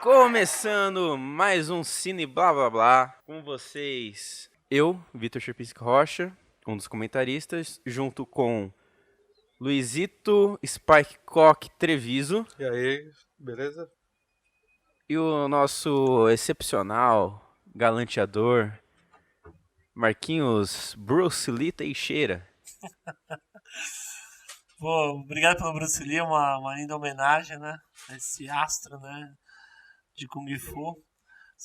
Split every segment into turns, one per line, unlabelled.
Começando mais um Cine Blá Blá Blá com vocês. Eu, Vitor Cherpisco Rocha, um dos comentaristas, junto com Luizito Spike Cock Treviso.
E aí, beleza?
E o nosso excepcional galanteador, Marquinhos Bruce Lee Teixeira.
Pô, obrigado pelo Bruce Lee, uma linda homenagem, né? Esse astro, né? De Kung Fu.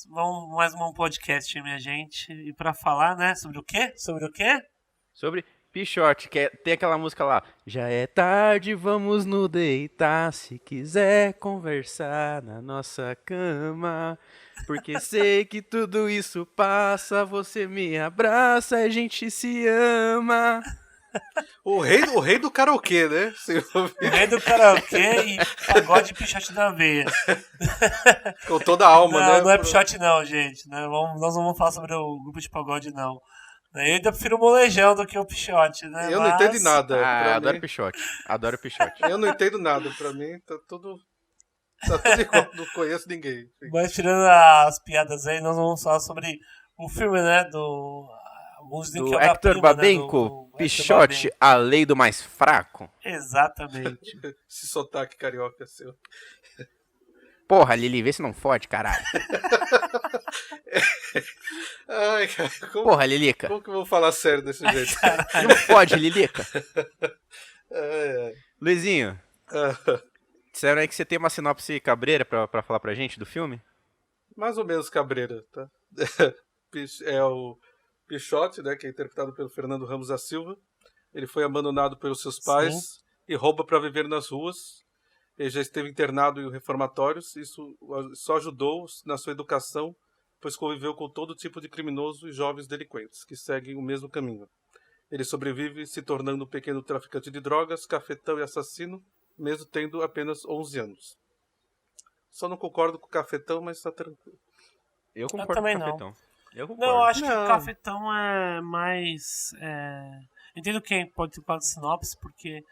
Vamos mais um podcast, minha gente. E pra falar, né? Sobre o quê?
Sobre Pichote, que tem aquela música lá. Já é tarde, vamos no deitar. Se quiser conversar na nossa cama. Porque sei que tudo isso passa. Você me abraça, a gente se ama.
O rei do karaokê, né?
O rei do karaokê e pagode Pichote da veia.
Com toda a alma,
não,
né?
Não é Pichote não, gente. Nós não vamos falar sobre o grupo de pagode, não. Eu ainda prefiro o molejão do que o Pichote, né?
Eu não entendo nada.
Adoro Pichote. Adoro Pichote.
Eu não entendo nada. Pra mim, tá tudo igual. Não conheço ninguém.
Mas tirando as piadas aí, nós vamos falar sobre o filme, né? Do
Hector Babenco, né, Pichote, a lei do mais fraco.
Exatamente.
Esse sotaque carioca seu.
Porra, Lili, vê se não fode, caralho.
Ai, cara.
Porra, Lilica.
Como que eu vou falar sério desse jeito?
Não fode, Lilica.
Ai.
Luizinho, disseram aí que você tem uma sinopse cabreira pra falar pra gente do filme?
Mais ou menos cabreira, tá? É o Pichote, né, que é interpretado pelo Fernando Ramos da Silva. Ele foi abandonado pelos seus pais e rouba para viver nas ruas. Ele já esteve internado em reformatórios. Isso só ajudou na sua educação, pois conviveu com todo tipo de criminoso e jovens delinquentes que seguem o mesmo caminho. Ele sobrevive se tornando um pequeno traficante de drogas, cafetão e assassino, mesmo tendo apenas 11 anos. Só não concordo com o cafetão, mas está tranquilo.
Eu concordo com o cafetão.
Não.
Eu concordo.
Não, eu acho que o cafetão é mais... Entendo quem pode ter falado de sinopse, porque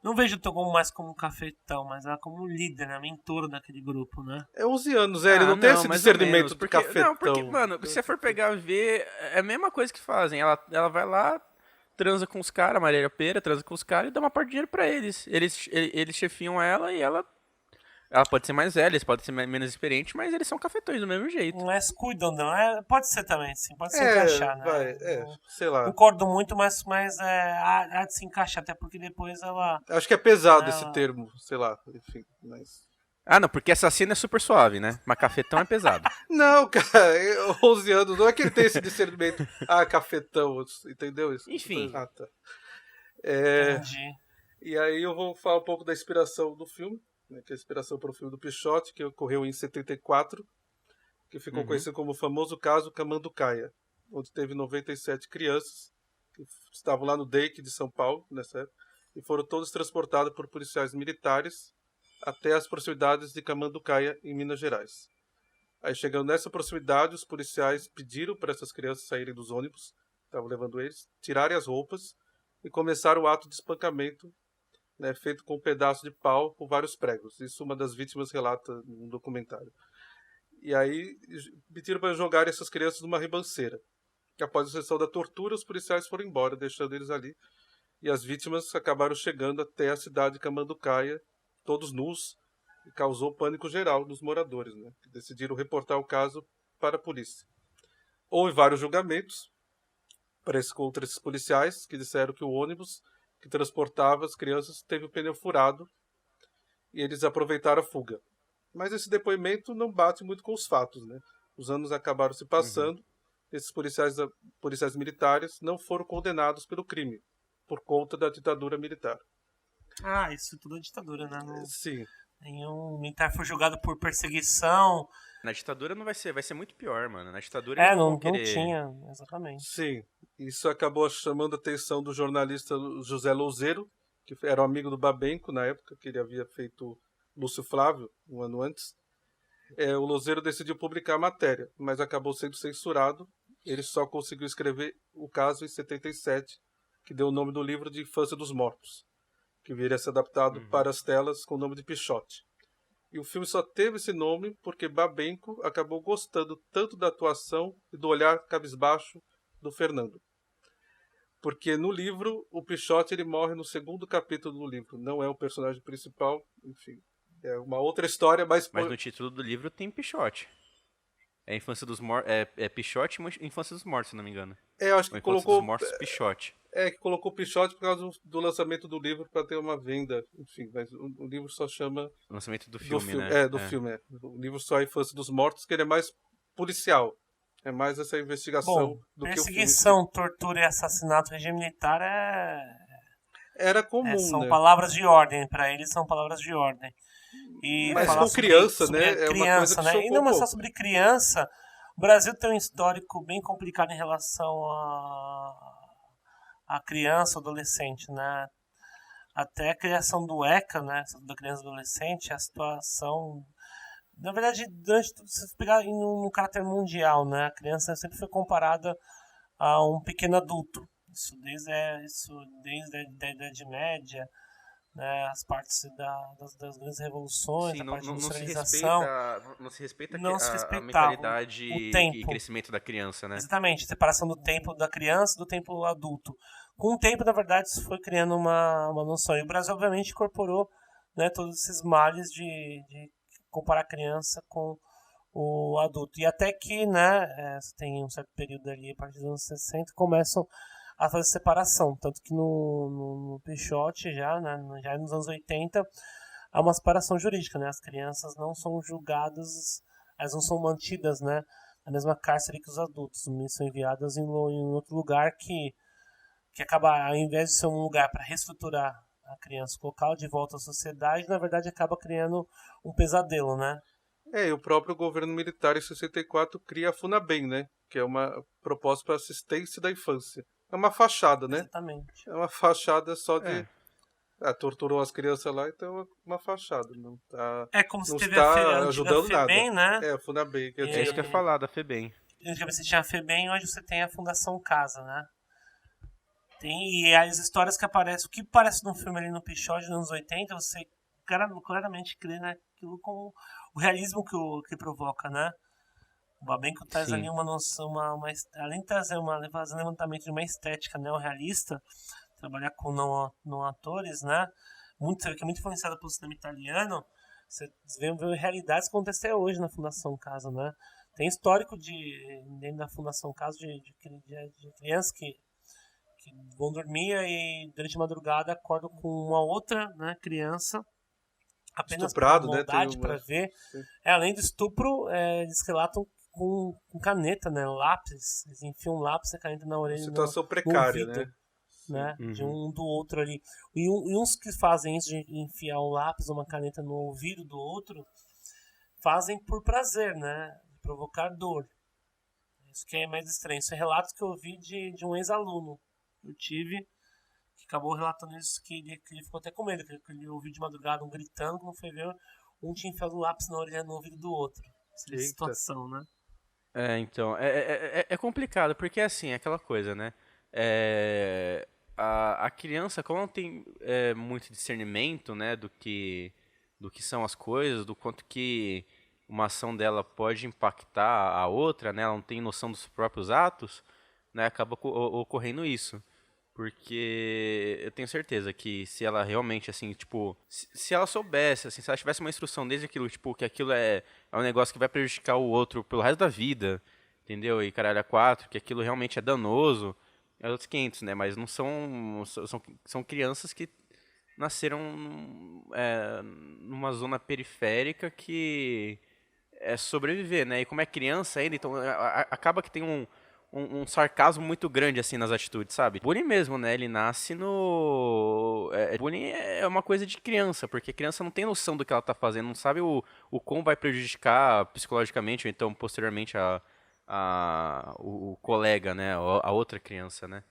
não vejo o Togon mais como um cafetão, mas ela como um líder, né? Mentor daquele grupo, né?
É 11 anos, ele não tem esse discernimento
porque,
do cafetão.
Não, porque, mano, se você for pegar e ver, é a mesma coisa que fazem. Ela vai lá, transa com os caras, Marília Pera, transa com os caras e dá uma parte de dinheiro pra eles. Eles chefiam ela e ela pode ser mais velha, eles podem ser menos experientes, mas eles são cafetões do mesmo jeito.
Não é se cuidam, não. Pode ser também, sim. Pode se encaixar, né?
Sei lá.
Concordo muito, mas há de se encaixar, até porque depois ela...
Acho que é pesado esse termo, sei lá, enfim, mas...
Ah, não, porque assassino é super suave, né? Mas cafetão é pesado.
Não, cara, 11 anos, não é que ele tem esse discernimento. Cafetão, entendeu isso?
Enfim.
Tá.
Entendi.
E aí eu vou falar um pouco da inspiração do filme, né, que é a inspiração para o filme do Pichote, que ocorreu em 74, que ficou conhecido como o famoso caso Camanducaia, onde teve 97 crianças que estavam lá no DEIC de São Paulo, nessa época, e foram todos transportados por policiais militares até as proximidades de Camanducaia, em Minas Gerais. Aí, chegando nessa proximidade, os policiais pediram para essas crianças saírem dos ônibus, estavam levando eles, tirarem as roupas e começaram o ato de espancamento, né, feito com um pedaço de pau com vários pregos. Isso uma das vítimas relata no documentário. E aí pediram para jogar essas crianças numa ribanceira. Após a sessão da tortura, os policiais foram embora, deixando eles ali. E as vítimas acabaram chegando até a cidade de Camanducaia, todos nus, e causou pânico geral nos moradores, né, que decidiram reportar o caso para a polícia. Houve vários julgamentos contra esses policiais, que disseram que o ônibus que transportava as crianças teve o pneu furado e eles aproveitaram a fuga. Mas esse depoimento não bate muito com os fatos, né? Os anos acabaram se passando, esses policiais militares não foram condenados pelo crime, por conta da ditadura militar.
Isso tudo é ditadura, né?
Sim.
Nenhum militar foi julgado por perseguição.
Na ditadura não vai ser muito pior, mano. Na ditadura eles
não
querer...
tinha, exatamente.
Sim, isso acabou chamando a atenção do jornalista José Louzeiro, que era um amigo do Babenco na época, que ele havia feito Lúcio Flávio, um ano antes. O Louzeiro decidiu publicar a matéria, mas acabou sendo censurado. Ele só conseguiu escrever o caso em 77, que deu o nome do livro de Infância dos Mortos, que viria a ser adaptado para as telas com o nome de Pichote. E o filme só teve esse nome porque Babenco acabou gostando tanto da atuação e do olhar cabisbaixo do Fernando. Porque no livro, o Pichote ele morre no segundo capítulo do livro. Não é o personagem principal, enfim. É uma outra história, mas
no título do livro tem Pichote. É Infância dos Mortos. É Pichote e Infância dos Mortos, se não me engano.
eu acho
Ou
que
Infância
colocou.
dos Mortos, Pichote.
Que colocou Pichote por causa do lançamento do livro para ter uma venda. Enfim, mas o livro só chama.
O lançamento do filme, né?
Filme. O livro só é Infância dos Mortos, que ele é mais policial. É mais essa investigação do que o filme.
Perseguição, tortura e assassinato, regime militar
era comum,
são
né?
palavras de ordem, para eles são palavras de ordem. E
mas com criança,
sobre
né? É uma coisa que
né? E não
um
só sobre criança, o Brasil tem um histórico bem complicado em relação a criança, adolescente, né? Até a criação do ECA, né? Da criança e adolescente, a situação... Na verdade, se pegar no caráter mundial, né? A criança sempre foi comparada a um pequeno adulto. Isso desde a Idade Média, né, as partes das grandes revoluções,
sim,
a parte da
não
industrialização.
Não se respeita
a
mentalidade
o tempo.
e crescimento da criança, né?
Exatamente, separação do tempo da criança do tempo adulto. Com o tempo, na verdade, isso foi criando uma noção. E o Brasil, obviamente, incorporou, né, todos esses males de comparar a criança com o adulto. E até que, né, tem um certo período ali, a partir dos anos 60, começam a fazer separação. Tanto que no Pichote, já nos anos 80, há uma separação jurídica, né? As crianças não são julgadas, elas não são mantidas, né, na mesma cárcere que os adultos, são enviadas em outro lugar que acaba, ao invés de ser um lugar para reestruturar a criança, colocá-la de volta à sociedade, na verdade acaba criando um pesadelo, né?
E o próprio governo militar em 64 cria a FUNABEM, né? Que é uma proposta para assistência da infância. É uma fachada, né?
Exatamente.
É uma fachada só de... torturou as crianças lá, então é uma fachada. Não tá,
como se
não
teve
está
a
ajudando
FEBEM,
nada.
né?
A FUNABEM.
É isso que eu ia falar, da FEBEM.
Antigamente você tinha a FEBEM, hoje você tem a Fundação Casa, né? E as histórias que aparecem, o que parece no filme ali no Pichote dos anos 80, você claramente crê naquilo com o realismo que provoca, né? O Babenco traz ali uma noção, além de trazer fazer um levantamento de uma estética neorrealista, trabalhar com não atores, né? Que é muito influenciada pelo cinema italiano, você vê realidades que acontecem até hoje na Fundação Casa, né? Tem histórico dentro da Fundação Casa de crianças que vão dormir e durante a madrugada acordam com uma outra, né, criança apenas
estuprado,
por maldade,
né?
para ver. Além do estupro, eles relatam com caneta, né, lápis, eles enfiam um lápis e caneta na orelha,
situação
no
precária,
ouvido, né,
Uhum.
de um do outro ali. E uns que fazem isso de enfiar um lápis ou uma caneta no ouvido do outro, fazem por prazer, né, de provocar dor. Isso que é mais estranho. Isso é relatos que eu ouvi de um ex-aluno. Eu tive, que acabou relatando isso, que ele ficou até com medo, que ele ouviu de madrugada um gritando, quando foi ver, um tinha enfiado um lápis na orelha no ouvido do outro. Essa situação, né?
Então, é complicado, porque assim, é aquela coisa, né? A criança, como não tem muito discernimento, né, do que são as coisas, do quanto que uma ação dela pode impactar a outra, né? Ela não tem noção dos próprios atos, né? Acaba ocorrendo isso. Porque eu tenho certeza que se ela realmente, assim, tipo, se ela soubesse, assim, se ela tivesse uma instrução desde aquilo, tipo, que aquilo é um negócio que vai prejudicar o outro pelo resto da vida, entendeu? E caralho, a quatro, que aquilo realmente é danoso, é outros 500, né? Mas não são crianças que nasceram numa zona periférica que é sobreviver, né? E como é criança ainda, então acaba que tem um sarcasmo muito grande, assim, nas atitudes, sabe? Bullying mesmo, né? Ele nasce no... bullying é uma coisa de criança, porque a criança não tem noção do que ela tá fazendo, não sabe o como vai prejudicar psicologicamente, ou então, posteriormente, o colega, né? A outra criança, né?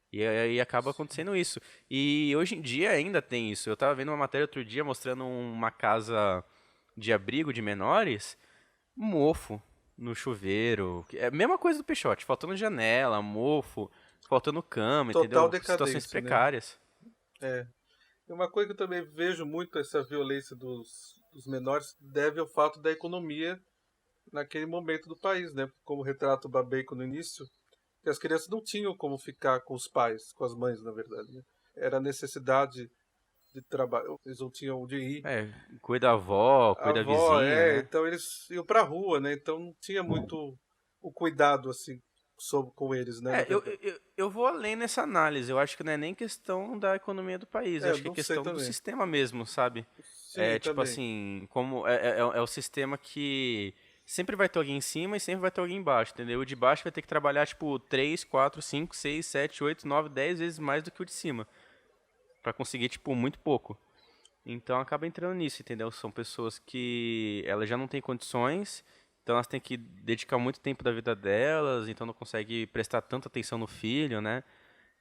E aí acaba acontecendo isso. E hoje em dia ainda tem isso. Eu tava vendo uma matéria outro dia mostrando uma casa de abrigo de menores, mofo no chuveiro. É a mesma coisa do Pichote, faltando janela, mofo, faltando cama,
Total
entendeu? Situações precárias.
Né? E uma coisa que eu também vejo muito essa violência dos menores deve ao fato da economia naquele momento do país, né? Como retrata o Babeico no início, que as crianças não tinham como ficar com os pais, com as mães, na verdade, né? Era a necessidade de trabalho, eles não tinham de ir.
Cuida da avó,
A
cuida da
avó,
vizinha, né?
então eles iam pra rua, né? Então não tinha muito o cuidado, assim, com eles, né? Na
É, eu,
verdade.
eu, eu vou além nessa análise. Eu acho que não é nem questão da economia do país. Eu
É,
acho que é
não sei
questão do
também.
sistema mesmo, sabe?
Sim,
É tipo
também.
assim, como é o sistema que sempre vai ter alguém em cima e sempre vai ter alguém embaixo, entendeu? O de baixo vai ter que trabalhar, tipo, 3 4 5 6 7 8 9 10 vezes mais do que o de cima. Pra conseguir, tipo, muito pouco. Então acaba entrando nisso, entendeu? São pessoas que elas já não têm condições, então elas têm que dedicar muito tempo da vida delas, então não conseguem prestar tanta atenção no filho, né?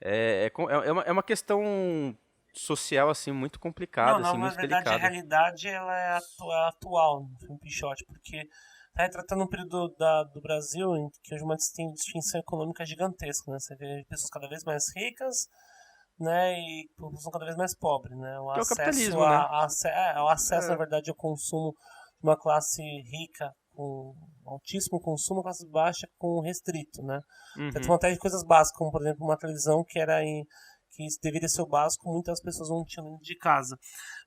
É uma questão social, assim, muito
Não,
complicada,
não,
assim,
na
muito
verdade a
delicada.
realidade ela é atual no filme Pichote, porque tá retratando um período do Brasil em que hoje uma distinção econômica gigantesca, né? Você vê pessoas cada vez mais ricas, né, e população cada vez mais pobre, né? O
Que é o
acesso
capitalismo, né?
o acesso na
É,
verdade ao consumo de uma classe rica com altíssimo consumo, uma classe baixa com restrito, né?
Uhum.
Tratam até de coisas básicas, como por exemplo uma televisão que deveria ser o básico, muitas pessoas não tinham dentro de casa.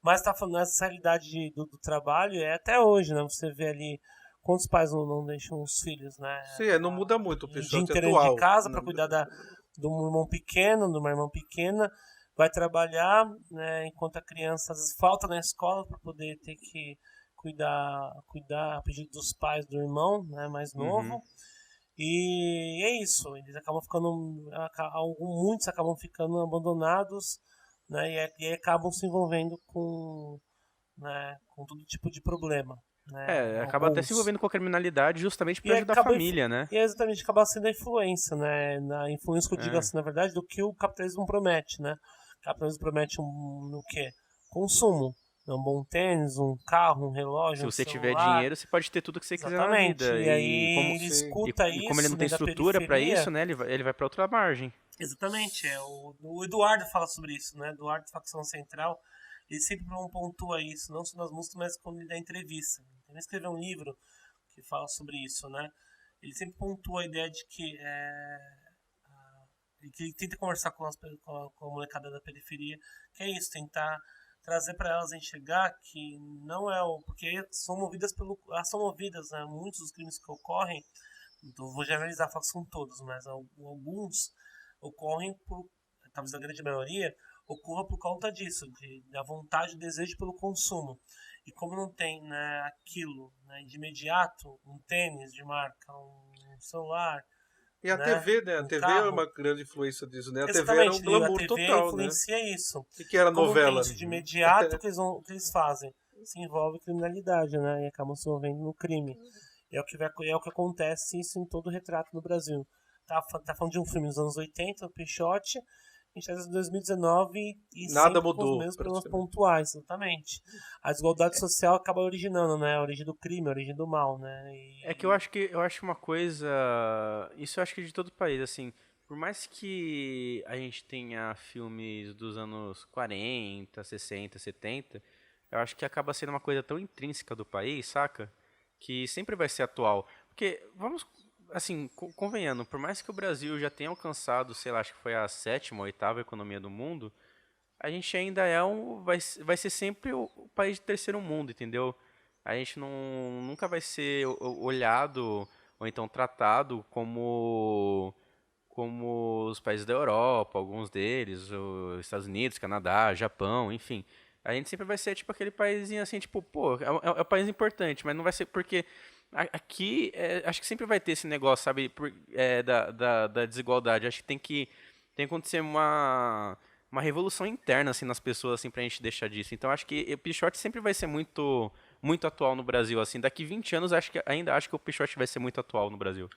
Mas tá falando essa realidade do trabalho é até hoje, né? Você vê ali quantos pais não deixam os filhos, né?
sim, não muda muito o
O dia
Peixoto
inteiro dentro de
atual.
casa
Não
para
muda
cuidar
muito.
de um irmão pequeno, de uma irmã pequena, vai trabalhar, né? Enquanto a criança às vezes falta na escola para poder ter que cuidar a pedido dos pais do irmão, né? Mais
Uhum.
novo. E é isso, eles acabam ficando, muitos acabam ficando abandonados, né, e aí acabam se envolvendo com todo tipo de problema, né,
Acaba até se
alguns.
envolvendo com a criminalidade justamente
E
para ajudar a
acaba,
família, né?
e é exatamente acaba sendo a influência, né, na influência que eu digo
É.
assim, na verdade, do que o capitalismo promete, né. O capitalismo promete no quê? Consumo. Um bom tênis, um carro, um
Se
relógio, um
você tiver
celular.
dinheiro, você pode ter tudo que você quiser na
Exatamente.
vida.
E
E
aí
como,
ele
Sim.
e,
escuta
e como ele
isso
não tem
dentro da
estrutura para
periferia.
isso, né? Ele vai para outra margem.
Exatamente, o Eduardo fala sobre isso, né? Eduardo Facção Central, ele sempre pontua isso, não só nas músicas, mas quando ele dá entrevista. Ele escreveu um livro que fala sobre isso, né? Ele sempre pontua a ideia de que ele tenta conversar com a molecada da periferia, que é isso, tentar trazer para elas enxergar que não é o porque elas são movidas, né? Muitos dos crimes que ocorrem, então vou generalizar, falar que são todos, mas alguns ocorrem talvez a grande maioria, ocorra por conta disso, da vontade e desejo pelo consumo. E como não tem, né, aquilo, né, de imediato, um tênis de marca, um celular,
E a
né,
TV, né? A
um
TV é
carro.
uma grande influência disso, né? A TV era um
Exatamente, e a
glamour
TV
total, né?
influencia isso.
Que era
Como não tem
novela?
isso de
Uhum.
imediato, o que eles fazem? Se envolve criminalidade, né? E acabam se envolvendo no crime. É o que acontece isso em todo o retrato no Brasil. Tá falando de um filme dos anos 80, o Peixote, a gente está em 2019 e
Nada
sempre com os
mudou,
mesmos problemas
praticamente.
pontuais, exatamente. A desigualdade social acaba originando, né? A origem do crime, a origem do mal, né?
É que eu acho uma coisa, isso eu acho que de todo o país, assim, por mais que a gente tenha filmes dos anos 40, 60, 70, eu acho que acaba sendo uma coisa tão intrínseca do país, saca? Que sempre vai ser atual. Porque, vamos, assim, convenhando, por mais que o Brasil já tenha alcançado, sei lá, acho que foi a sétima ou oitava economia do mundo, a gente ainda vai ser sempre o país de terceiro mundo, entendeu? A gente nunca vai ser olhado ou então tratado como os países da Europa, alguns deles, os Estados Unidos, Canadá, Japão, enfim. A gente sempre vai ser tipo aquele paísinho assim, tipo, pô, é um país importante, mas não vai ser porque aqui acho que sempre vai ter esse negócio, sabe, da desigualdade. Acho que tem que acontecer uma revolução interna assim nas pessoas assim pra gente deixar disso. Então acho que o Pichote sempre vai ser muito atual no Brasil assim. Daqui 20 anos ainda acho que o Pichote vai ser muito atual no Brasil.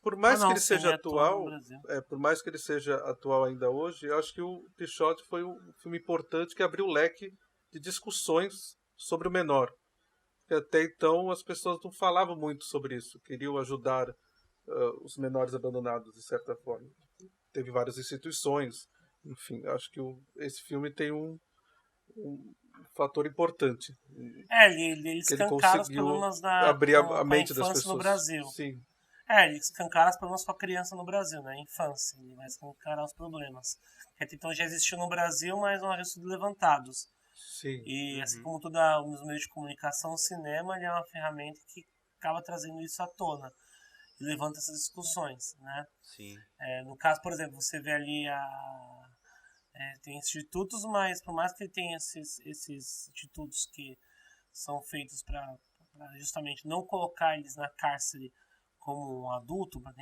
Por
Ah,
mais que
não,
ele
sim,
seja
é atual no
atual,
Brasil.
por mais que ele seja atual ainda hoje, eu acho que o Pichote foi um filme importante que abriu o leque de discussões sobre o menor. Porque até então as pessoas não falavam muito sobre isso, queriam ajudar os menores abandonados de certa forma. Teve várias instituições, enfim, acho que esse filme tem fator importante.
Ele
Que ele
escancara os
conseguiu
problemas
abrir
com
a
a
mente das
infância
pessoas.
no Brasil.
Sim.
Ele escancara os problemas com a criança no Brasil, né? A infância. Ele vai escancarar os problemas. Que até então já existiu no Brasil, mas não haviam sido levantados.
Sim.
E assim como todos os meios de comunicação, o cinema ele é uma ferramenta que acaba trazendo isso à tona. E levanta essas discussões, né?
Sim.
No caso, por exemplo, você vê ali tem institutos, mas por mais que ele tenha esses institutos que são feitos para justamente não colocar eles na cárcere como um adulto, para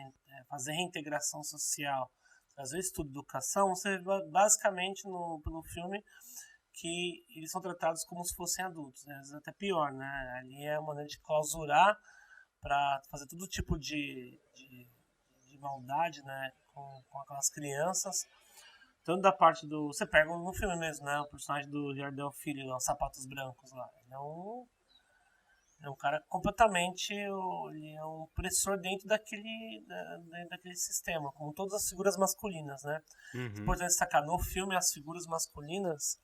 fazer reintegração social, trazer estudo de educação, você vê basicamente pelo filme que eles são tratados como se fossem adultos, né? Às vezes até pior, né? Ali é uma maneira de clausurar para fazer todo tipo de maldade, né? Com aquelas crianças. Tanto da parte do... Você pega no filme mesmo, né? O personagem do Jardel Filho, lá, os sapatos brancos lá. Ele é um cara completamente... Ele é um opressor dentro daquele sistema, como todas as figuras masculinas, né? É importante destacar, no filme, as figuras masculinas,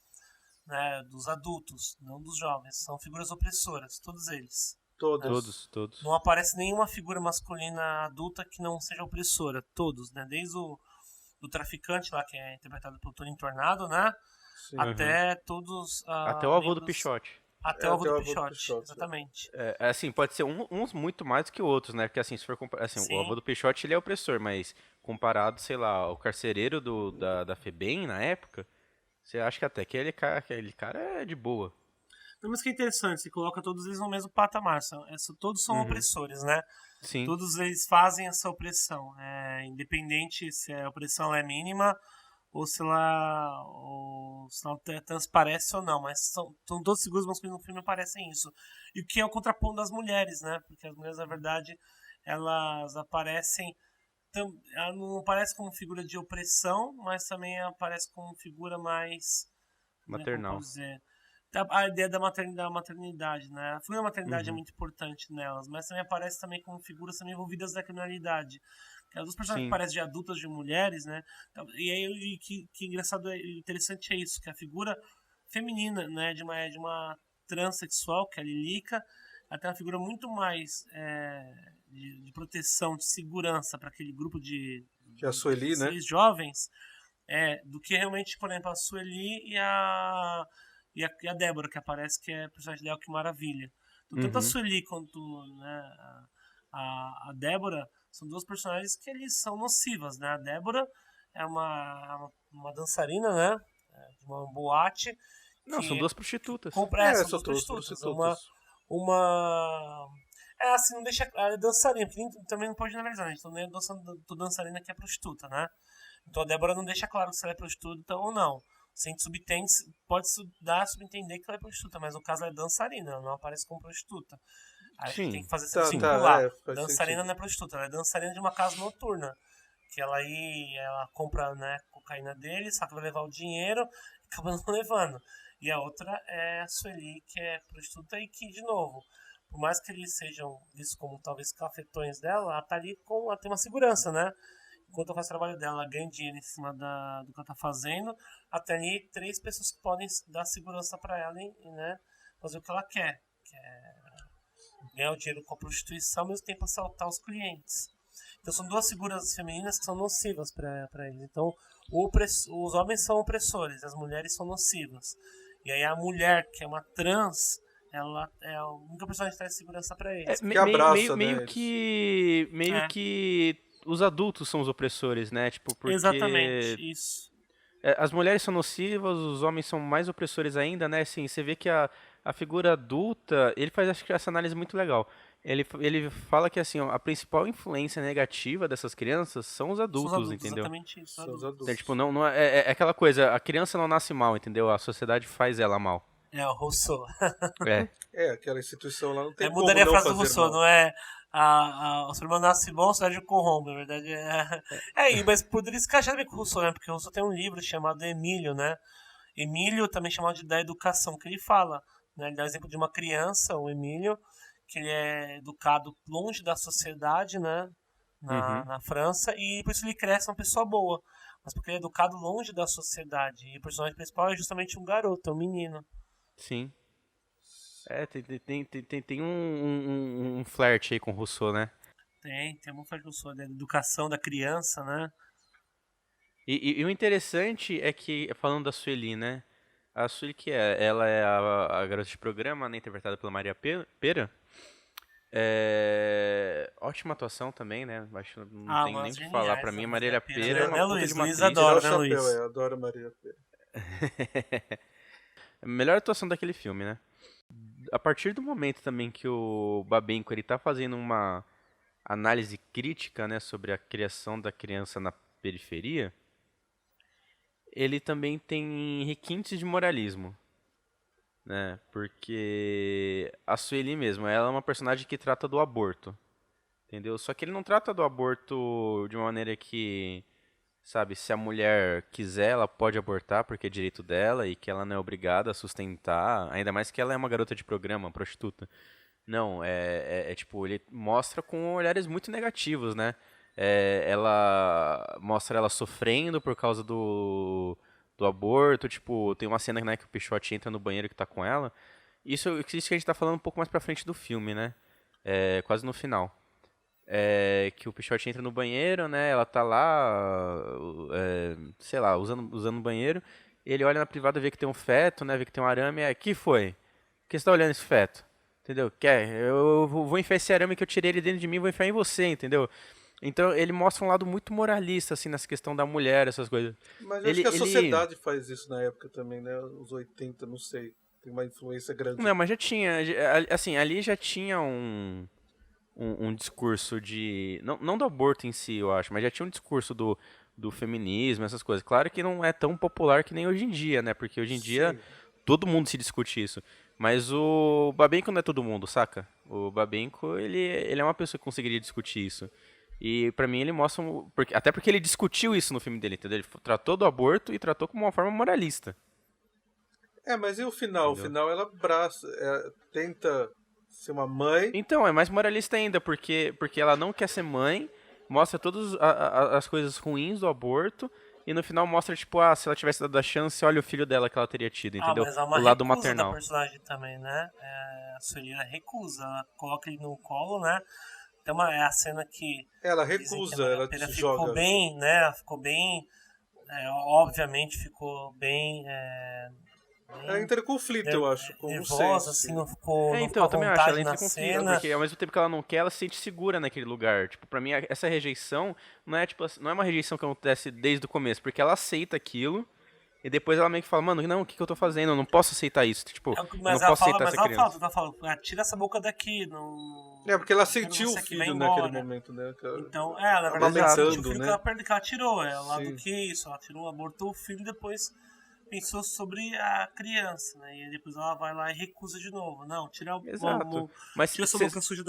né, dos adultos, não dos jovens, são figuras opressoras, todos eles.
Todos.
Todos.
Não aparece nenhuma figura masculina adulta que não seja opressora, todos, né? Desde do traficante lá, que é interpretado pelo Tony Tornado, né?
Sim.
Até todos...
Até o avô do Pichote.
Até o avô do Pichote, exatamente.
Assim, pode ser uns muito mais do que outros, né? Porque assim, se for comparar, assim,
Sim.
o avô do Pichote, ele é opressor, mas comparado, sei lá, ao carcereiro da FEBEM na época, você acha que até aquele cara é de boa.
Não, mas que é interessante, você coloca todos eles no mesmo patamar, todos são opressores, né?
Sim.
Todos eles fazem essa opressão, independente se a opressão é mínima ou se ela transparece ou não, mas são todos figuras masculinas no filme aparecem isso. E o que é o contraponto das mulheres, né? Porque as mulheres, na verdade, elas aparecem, ela não aparece como figura de opressão, mas também aparece como figura mais
Maternal.
Como dizer, a ideia da maternidade, né? A figura da maternidade é muito importante nelas, mas também aparece também como figuras também envolvidas na criminalidade. As duas personagens que parecem de adultas, de mulheres, né? E aí que engraçado e interessante é isso, que a figura feminina, né, de uma transexual, que é a Lilica, ela tem uma figura muito mais de proteção, de segurança para aquele grupo de
Que é a Sueli, né?
jovens, do que realmente, por exemplo, a Sueli e a Débora, que aparece, que é a personagem dela, que maravilha. Então, tanto a Sueli quanto, né, a Débora são duas personagens que eles são nocivas, né? A Débora é uma dançarina, né? De uma boate.
Não, são duas prostitutas.
São duas prostitutas. Assim, não deixa... Ela é dançarina, porque também não pode analisar, né? Então, não é dançarina que é prostituta, né? Então, a Débora não deixa claro se ela é prostituta ou não. Se a gente subentende, pode dar a subentender que ela é prostituta, mas no caso ela é dançarina, ela não aparece como prostituta. Aí tem que fazer esse singular. Dançarina não é prostituta, ela é dançarina de uma casa noturna. Que ela compra, né, cocaína dele, só que vai levar o dinheiro e acaba não levando. E a outra é a Sueli, que é prostituta e que, de novo, por mais que eles sejam vistos como talvez cafetões dela, ela tá ali ela tem uma segurança, né? Enquanto ela faz o trabalho dela, ela ganha dinheiro em cima do que ela tá fazendo. Até ali, 3 pessoas que podem dar segurança para ela e, né, fazer o que ela quer. Que é ganhar o dinheiro com a prostituição, ao mesmo tempo assaltar os clientes. Então são duas figuras femininas que são nocivas para eles. Então os homens são opressores, as mulheres são nocivas. E aí a mulher, que é uma trans, ela é a única pessoa que traz segurança para eles.
Meio que os adultos são os opressores, né? Tipo, porque
exatamente, isso.
As mulheres são nocivas, os homens são mais opressores ainda, né? Assim, você vê que a figura adulta, ele faz, acho que, essa análise muito legal. Ele fala que, assim, ó, a principal influência negativa dessas crianças são os adultos, entendeu?
Exatamente isso.
São os adultos.
Então, tipo, não é aquela coisa, a criança não nasce mal, entendeu? A sociedade faz ela mal.
O Rousseau.
Aquela instituição lá não tem como
mudaria
não
a frase do
fazer
Rousseau,
mal.
não é o ser humano nasce bom, a sociedade corrompe, na verdade mas poderia se encaixar bem com o Rousseau, né? Porque o Rousseau tem um livro chamado Emílio, né? Emílio, também chamado da educação, que ele fala, né? Ele dá o exemplo de uma criança, o Emílio, que ele é educado longe da sociedade, né? Na França, e por isso ele cresce uma pessoa boa. Mas porque ele é educado longe da sociedade. E o personagem principal é justamente um garoto, um menino.
Sim. Tem um flerte aí com o Rousseau, né?
Tem uma parte da educação da criança, né?
E o interessante é que, falando da Sueli, né? A Sueli ela é a garota de programa, né, interpretada pela Maria Pera. Ótima atuação também, né? Acho que não tem nem o que falar. Pra mim, a Marília Pêra é uma
né,
puta
Luiz?
de uma
Luiz
atriz.
Tirar
adora,
o
né,
chapéu,
Luiz?
adoro a Maria Pera.
A melhor atuação daquele filme, né? A partir do momento também que o Babenco ele tá fazendo uma análise crítica, né, sobre a criação da criança na periferia, ele também tem requintes de moralismo, né? Porque a Sueli mesmo, ela é uma personagem que trata do aborto, entendeu? Só que ele não trata do aborto de uma maneira que, sabe, se a mulher quiser, ela pode abortar porque é direito dela e que ela não é obrigada a sustentar, ainda mais que ela é uma garota de programa, uma prostituta. Não, tipo, ele mostra com olhares muito negativos, né? Ela mostra ela sofrendo por causa do aborto, tipo, tem uma cena, né, que o Pichote entra no banheiro que tá com ela. Isso que a gente tá falando um pouco mais pra frente do filme, né? Quase no final. Que o Pichote entra no banheiro, né? Ela tá lá, sei lá, usando o banheiro. Ele olha na privada, vê que tem um feto, né? Vê que tem um arame. Que foi? Por que você tá olhando esse feto? Entendeu? Eu vou enfiar esse arame que eu tirei ele dentro de mim, vou enfiar em você, entendeu? Então ele mostra um lado muito moralista, assim, nessa questão da mulher, essas coisas.
Mas eu acho que a sociedade faz isso na época também, né? Os 80, não sei. Tem uma influência grande.
Não, mas já tinha, assim, ali já tinha um discurso de... Não do aborto em si, eu acho, mas já tinha um discurso do feminismo, essas coisas. Claro que não é tão popular que nem hoje em dia, né? Porque hoje em dia todo mundo se discute isso. Mas o Babenco não é todo mundo, saca? O Babenco, ele é uma pessoa que conseguiria discutir isso. E pra mim ele mostra... Até porque ele discutiu isso no filme dele, entendeu? Ele tratou do aborto e tratou como uma forma moralista.
Mas e o final?
Entendeu?
O final ela tenta ser uma mãe.
Então, é mais moralista ainda, porque ela não quer ser mãe, mostra todas as coisas ruins do aborto, e no final mostra, tipo, se ela tivesse dado a chance, olha o filho dela que ela teria tido, entendeu?
Mas há uma
o lado
recusa
maternal.
da personagem também, né? A Sueli recusa, ela coloca ele no colo, né? Tem a cena que...
Ela recusa, ela se joga.
Ficou bem, né? Ela ficou bem... obviamente ficou bem...
Ela entra em conflito, eu acho. Com
nervosa, assim, não ficou
Então, eu também acho, ela entra em conflito,
cena.
porque ao mesmo tempo que ela não quer, ela se sente segura naquele lugar. Tipo, pra mim, essa rejeição não é, tipo, não é uma rejeição que acontece desde o começo, porque ela aceita aquilo, e depois ela meio que fala, mano, não, o que eu tô fazendo? Eu não posso aceitar isso. Tipo, eu não posso aceitar essa criança.
Ela fala, tira essa boca daqui. Não...
porque ela sentiu o filho naquele momento, né?
Então, na verdade, ela sentiu o filho
né?
que ela tirou. Lá do que isso, ela tirou, abortou o filho e depois pensou sobre a criança, né? E depois ela vai lá e recusa de novo. Não, tira
Mas
tira essa boca suja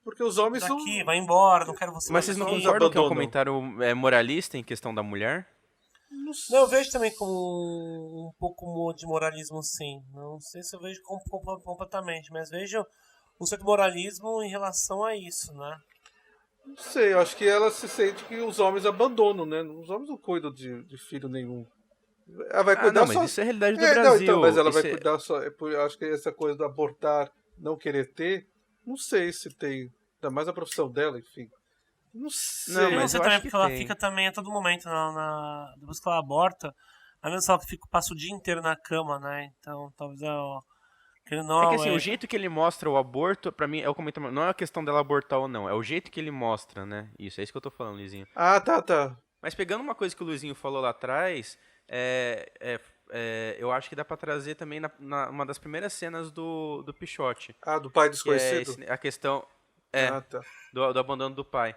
porque os homens
daqui, vai embora, não quero você.
Mas vocês não concordam que é um comentário moralista em questão da mulher?
Não, eu vejo também como um pouco de moralismo, sim. Não sei se eu vejo completamente, mas vejo um certo moralismo em relação a isso, né?
Não sei, eu acho que ela se sente que os homens abandonam, né? Os homens não cuidam de filho nenhum. Ela vai cuidar
mas isso é a realidade do Brasil.
Não, então, mas ela vai cuidar só. Eu acho que essa coisa do abortar, não querer ter, não sei se tem. Ainda mais a profissão dela, enfim. Não sei.
Não, mas eu também, porque ela fica também a todo momento, depois que ela aborta, a mesma só que passa o dia inteiro na cama, né? Então, talvez ela...
o jeito que ele mostra o aborto, pra mim, é o comentário. Não é a questão dela abortar ou não, é o jeito que ele mostra, né? Isso, é isso que eu tô falando, Luizinho.
Tá.
Mas pegando uma coisa que o Luizinho falou lá atrás, eu acho que dá pra trazer também uma das primeiras cenas do Pichote.
Do pai desconhecido?
A questão
tá.
do abandono do pai.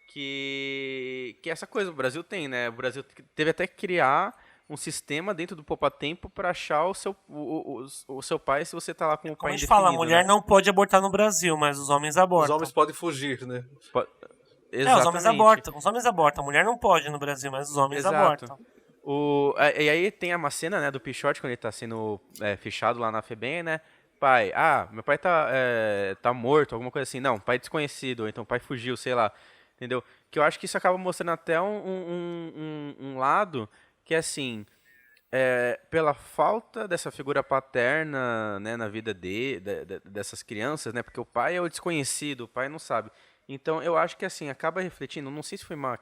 Que essa coisa o Brasil tem, né? O Brasil teve até que criar um sistema dentro do Poupatempo para achar o seu pai se você tá lá com o pai indefinido.
Como a gente fala, a mulher não pode abortar no Brasil, mas os homens abortam.
Os homens podem fugir, né?
Exatamente. Os homens abortam. A mulher não pode no Brasil, mas os homens abortam.
E aí tem uma cena, né, do Pichote quando ele tá sendo fichado lá na FEBEM, né? Pai, meu pai tá morto, alguma coisa assim. Não, pai desconhecido, ou então pai fugiu, sei lá. Entendeu? Que eu acho que isso acaba mostrando até um lado que, assim, pela falta dessa figura paterna, né, na vida dessas crianças, né, porque o pai é o desconhecido, o pai não sabe. Então, eu acho que, assim, acaba refletindo, não sei se foi uma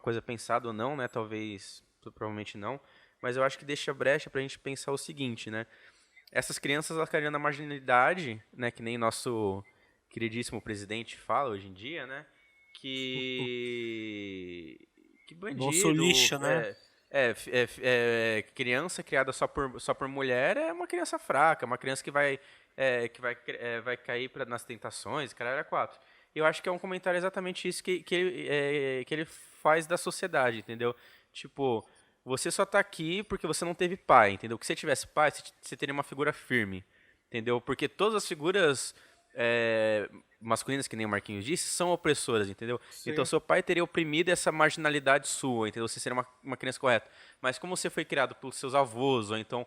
coisa pensada ou não, né, talvez, provavelmente não, mas eu acho que deixa brecha pra gente pensar o seguinte, né, essas crianças, elas caíram na marginalidade, né, que nem nosso queridíssimo presidente fala hoje em dia, né, que
Nosso
bandido,
lixo, né?
criança criada só por mulher é uma criança fraca, uma criança que vai cair nas tentações, cara, era quatro. Eu acho que é um comentário exatamente isso que ele faz da sociedade, entendeu? Tipo, você só tá aqui porque você não teve pai, entendeu? Que se você tivesse pai, você teria uma figura firme, entendeu? Porque todas as figuras é, masculinas, que nem o Marquinhos disse, são opressoras, entendeu? Então
Sim.
seu pai teria oprimido essa marginalidade sua, entendeu? Você seria uma criança correta. Mas como você foi criado pelos seus avós, ou então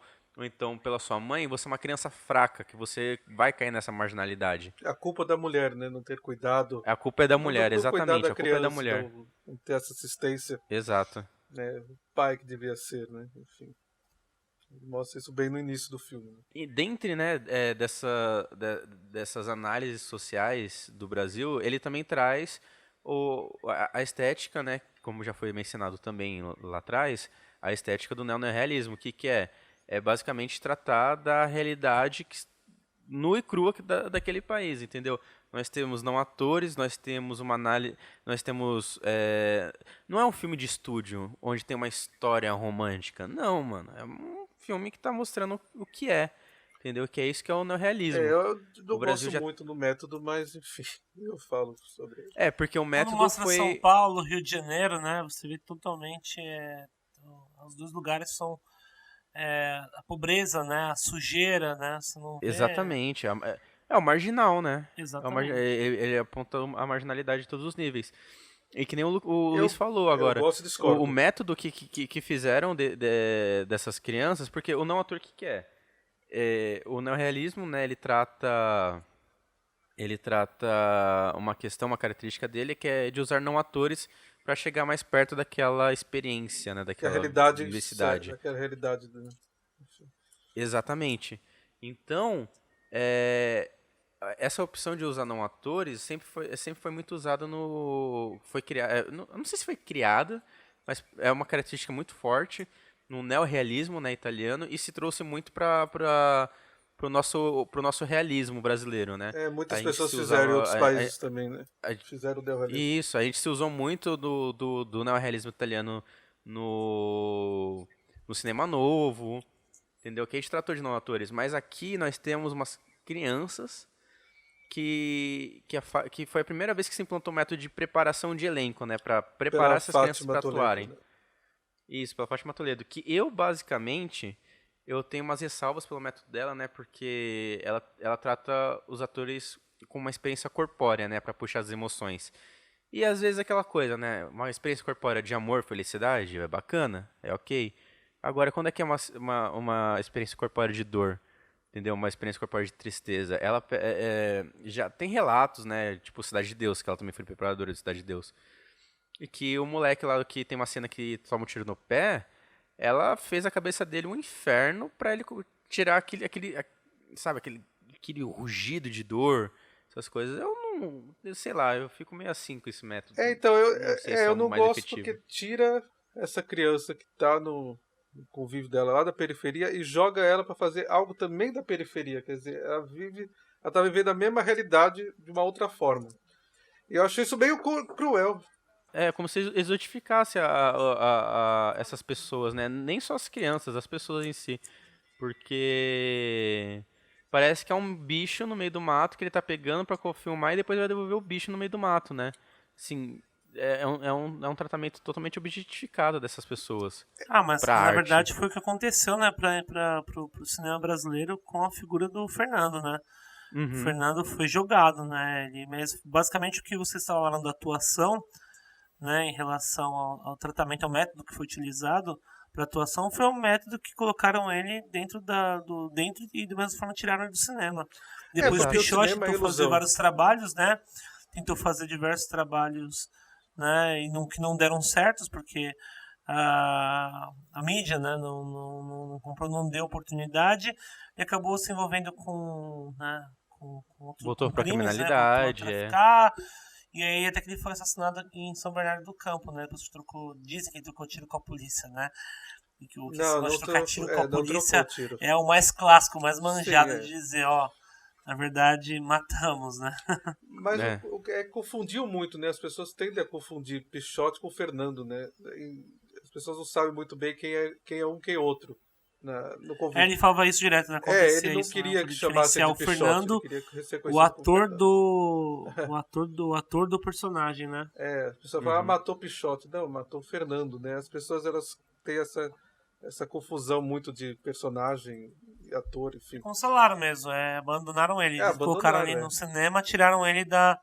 pela sua mãe, você é uma criança fraca, que você vai cair nessa marginalidade.
A culpa da mulher, né? Não ter cuidado.
A culpa é da
Não,
mulher,
não cuidar
exatamente,
da
a culpa é da
criança,
mulher.
não ter essa assistência,
Exato.
né? O pai que devia ser, né? Enfim. Mostra isso bem no início do filme. Né?
E dentre, né, dessas análises sociais do Brasil, ele também traz a estética, né, como já foi mencionado também lá atrás, a estética do neorrealismo, que é? É basicamente tratar da realidade nua e crua daquele país, entendeu? Nós temos não atores, nós temos uma análise, nós temos, não é um filme de estúdio onde tem uma história romântica, não, mano, é um filme que está mostrando o que é, entendeu? Que é isso que é o neorrealismo.
Eu
O
não
Brasil
gosto
já
muito do método, mas enfim, eu falo sobre ele.
porque o
Quando
método
mostra São
foi
Paulo, Rio de Janeiro, né? Você vê totalmente. Os dois lugares são a pobreza, né? A sujeira, né? Você não vê.
exatamente é o marginal, né?
Exatamente.
Ele aponta a marginalidade de todos os níveis. E que nem o Luiz
Eu,
falou
eu
agora,
gosto e
o
discordo.
método que fizeram dessas crianças, porque o não ator que é? O neorrealismo, né, ele trata uma questão, uma característica dele que é de usar não atores para chegar mais perto daquela experiência, né,
Que a
daquela
realidade,
vivacidade.
daquela realidade, né? Enfim.
Exatamente. Então, é, essa opção de usar não atores sempre foi muito usada no. Foi criada. Não sei se foi criada, mas é uma característica muito forte no neorrealismo, né, italiano, e se trouxe muito para pro nosso realismo brasileiro, né? A
Muitas
gente
pessoas
se
fizeram em
usava.
outros países também, né?
A-
Fizeram o neorrealismo.
isso, a gente se usou muito do neorrealismo italiano no cinema novo, entendeu? Que a gente tratou de não atores, mas aqui nós temos umas crianças que foi a primeira vez que se implantou o método de preparação de elenco, né, para
Pela
preparar essas crianças
Fátima
para
Toledo,
atuarem.
né?
Isso, pela Fátima Toledo, que eu basicamente eu tenho umas ressalvas pelo método dela, né, porque ela trata os atores com uma experiência corpórea, né, para puxar as emoções. E às vezes aquela coisa, né, uma experiência corpórea de amor, felicidade, é bacana, é ok. Agora, quando é que é uma experiência corpórea de dor? Entendeu? Uma experiência corporal de tristeza. Ela já tem relatos, né? Tipo Cidade de Deus, que ela também foi preparadora de Cidade de Deus. E que o moleque lá que tem uma cena que toma um tiro no pé, ela fez a cabeça dele um inferno pra ele tirar sabe, aquele rugido de dor, essas coisas. Eu sei lá, eu fico meio assim com esse método.
Então,
Não sei se é
eu
o
não
mais
gosto
efetivo.
porque tira essa criança que tá no convívio dela lá da periferia e joga ela para fazer algo também da periferia. Quer dizer, ela tá vivendo a mesma realidade de uma outra forma. E eu acho isso meio cruel.
É como se exotificasse essas pessoas, né? Nem só as crianças, as pessoas em si. Porque parece que é um bicho no meio do mato que ele tá pegando pra filmar e depois vai devolver o bicho no meio do mato, né? Assim, é um tratamento totalmente objetificado dessas pessoas
Mas
pra
na
arte.
verdade foi o que aconteceu, né, pro cinema brasileiro com a figura do Fernando, né? O
Uhum.
Fernando foi jogado, né? Basicamente o que você estava falando da atuação, né, em relação ao tratamento, ao método que foi utilizado para atuação, foi um método que colocaram ele dentro dentro e da mesma forma tiraram ele do cinema. Depois o
Porque o
Pichote
cinema é
tentou fazer
ilusão.
vários trabalhos, né? Tentou fazer diversos trabalhos, né? Que não deram certos porque a mídia, né, não comprou, não deu oportunidade e acabou se envolvendo com, né,
Voltou
com
pra
crimes, né,
criminalidade,
voltou a traficar. E aí até que ele foi assassinado em São Bernardo do Campo, né? Depois dizem que ele trocou tiro com a polícia, né? E que esse negócio de trocar tiro com a polícia é o mais clássico, o mais manjado. Sim, de dizer, na verdade, matamos, né?
Mas confundiu muito, né? As pessoas tendem a confundir Pichote com Fernando, né? As pessoas não sabem muito bem quem é um quem é outro. No
ele falava isso direto, né?
Ele não queria que chamasse de Pichote,
Fernando, o ator do personagem, né?
As pessoas falam, matou Pichote. Não, matou Fernando, né? As pessoas, elas têm essa confusão muito de personagem e ator, enfim.
Cancelaram mesmo, abandonaram ele. Colocaram ele no cinema, tiraram ele da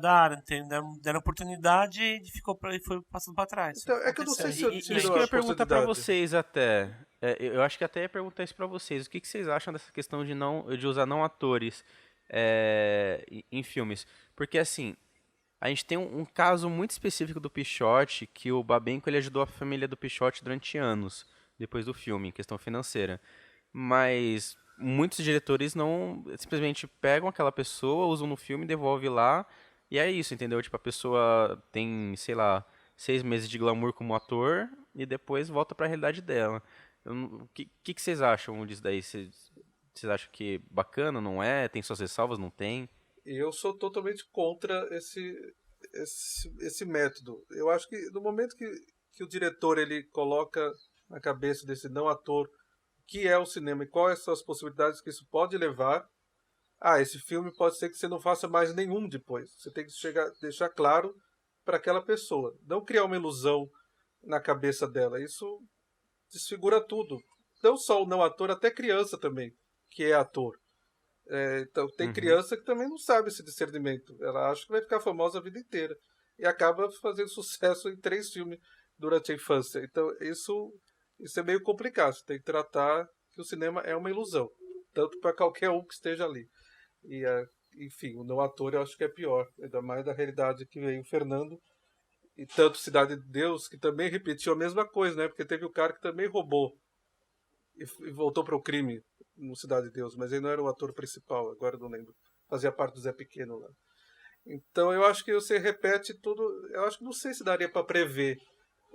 área, entendeu? Deram oportunidade e foi passando pra trás.
Então, é que eu não sei se eu
tiro isso que eu ia perguntar pra vocês até. Eu acho que até ia perguntar isso pra vocês. O que vocês acham dessa questão de usar não atores em filmes? Porque assim, a gente tem um caso muito específico do Pichote, que o Babenco ele ajudou a família do Pichote durante anos, depois do filme, em questão financeira. Mas muitos diretores não simplesmente pegam aquela pessoa, usam no filme, devolvem lá, e é isso, entendeu? Tipo, a pessoa tem, sei lá, 6 meses de glamour como ator, e depois volta pra realidade dela. O que vocês acham disso daí? Vocês acham que bacana, não é? Tem suas ressalvas, não tem?
Eu sou totalmente contra esse método. Eu acho que no momento que o diretor ele coloca na cabeça desse não ator o que é o cinema e quais são as possibilidades que isso pode levar, esse filme pode ser que você não faça mais nenhum depois. Você tem que deixar claro para aquela pessoa. Não criar uma ilusão na cabeça dela. Isso desfigura tudo. Não só o não ator, até criança também, que é ator. Então tem criança que também não sabe esse discernimento. Ela acha que vai ficar famosa a vida inteira. E acaba fazendo sucesso em 3 filmes durante a infância. Então isso é meio complicado. Você tem que tratar que o cinema é uma ilusão. Tanto para qualquer um que esteja ali. E, enfim, o não ator eu acho que é pior. Ainda mais da realidade que veio o Fernando. E tanto Cidade de Deus, que também repetiu a mesma coisa, né? Porque teve o cara que também roubou e voltou para o crime no Cidade de Deus, mas ele não era o ator principal, agora eu não lembro. Fazia parte do Zé Pequeno lá. Então eu acho que você repete tudo. Eu acho que não sei se daria para prever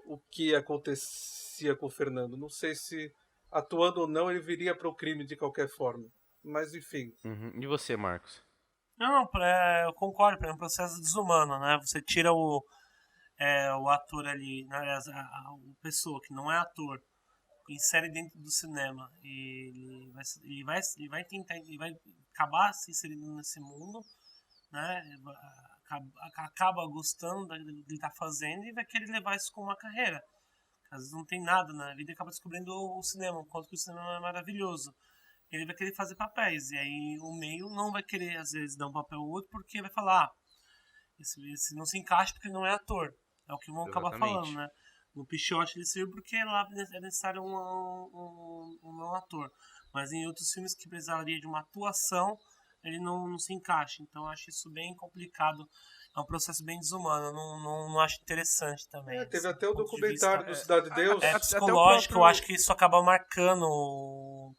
o que acontecia com o Fernando. Não sei se, atuando ou não, ele viria para o crime de qualquer forma. Mas enfim.
E você, Marcos?
Não, eu concordo, é um processo desumano, né? Você tira o ator ali, aliás, a pessoa que não é ator, insere dentro do cinema e ele vai tentar, ele vai acabar se inserindo nesse mundo, né? Acaba gostando do que ele está fazendo e vai querer levar isso como uma carreira. Às vezes não tem nada na vida e acaba descobrindo o cinema, o quanto que o cinema é maravilhoso. Ele vai querer fazer papéis e aí o meio não vai querer às vezes dar um papel ou outro porque vai falar esse não se encaixa porque ele não é ator. É o que vão acabar falando, né? No Pichote ele serviu porque lá é necessário um não ator. Mas em outros filmes que precisaria de uma atuação, ele não se encaixa. Então eu acho isso bem complicado. É um processo bem desumano. Eu não acho interessante também.
Teve até o documentário do Cidade de Deus.
É psicológico, eu acho que isso acaba marcando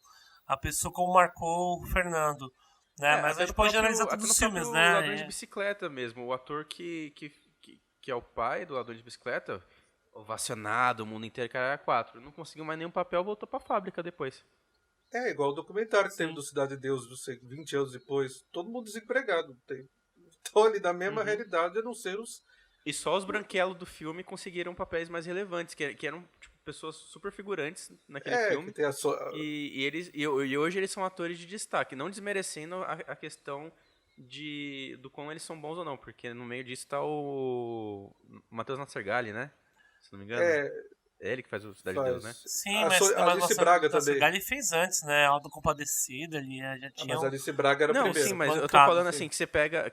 a pessoa como marcou o Fernando. Né? Mas a gente pode analisar todos os filmes, né?
O Ladrão de Bicicleta mesmo. O ator que é o pai do Ladrão de Bicicleta, ovacionado, o mundo inteiro, cara, era 4. Não conseguiu mais nenhum papel, voltou pra fábrica depois.
É igual o documentário que teve do Cidade de Deus, 20 anos depois. Todo mundo desempregado. Estão ali na mesma realidade, a não ser os...
E só os branquelos do filme conseguiram papéis mais relevantes, que eram tipo, pessoas super figurantes naquele filme.
Que tem
E hoje eles são atores de destaque, não desmerecendo a questão do como eles são bons ou não, porque no meio disso tá o Matheus Nascergalli, né? Se não me engano. É ele que faz o Cidade de Deus, né?
Sim, mas
Alice Braga também.
Nascergalli fez antes, né? Autocompadecida ali, já tinha...
Mas Alice Braga era a primeira.
Não, sim, mas eu tô falando assim, que você pega...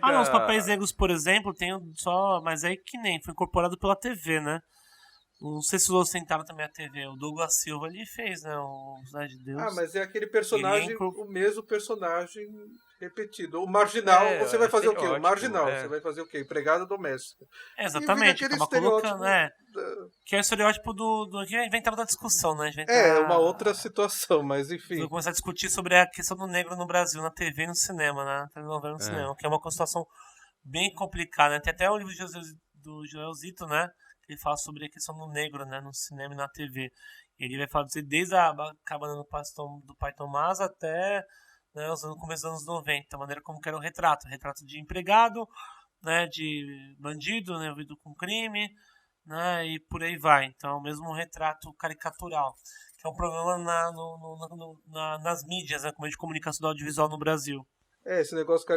Ah, não, os Papéis Negros, por exemplo, tem só... Mas aí que nem, foi incorporado pela TV, né? Não sei se os outros tentaram também a TV. O Douglas Silva ali fez, né? O Cidade de Deus.
Mas é aquele personagem,
Ele
o mesmo personagem repetido. O marginal, você vai fazer o quê? O marginal, você vai fazer o quê? Empregada doméstica.
Exatamente, acaba colocando, que é o estereótipo que a gente entrar na discussão, né?
Uma outra situação, mas enfim.
Vou começar a discutir sobre a questão do negro no Brasil, na TV e no cinema, né? Na telenovela e no cinema, que é uma situação bem complicada, né? Tem até o livro do Joelzito, né? Que ele fala sobre a questão do negro, né? No cinema e na TV. Ele vai falar desde a cabana do Pai Tomás até, né, no começo dos anos 90, a maneira como que era o retrato de empregado, né, de bandido, né, envolvido com crime, né, e por aí vai. Então, o mesmo retrato caricatural, que é um problema nas mídias, né, como de comunicação do audiovisual no Brasil.
Esse negócio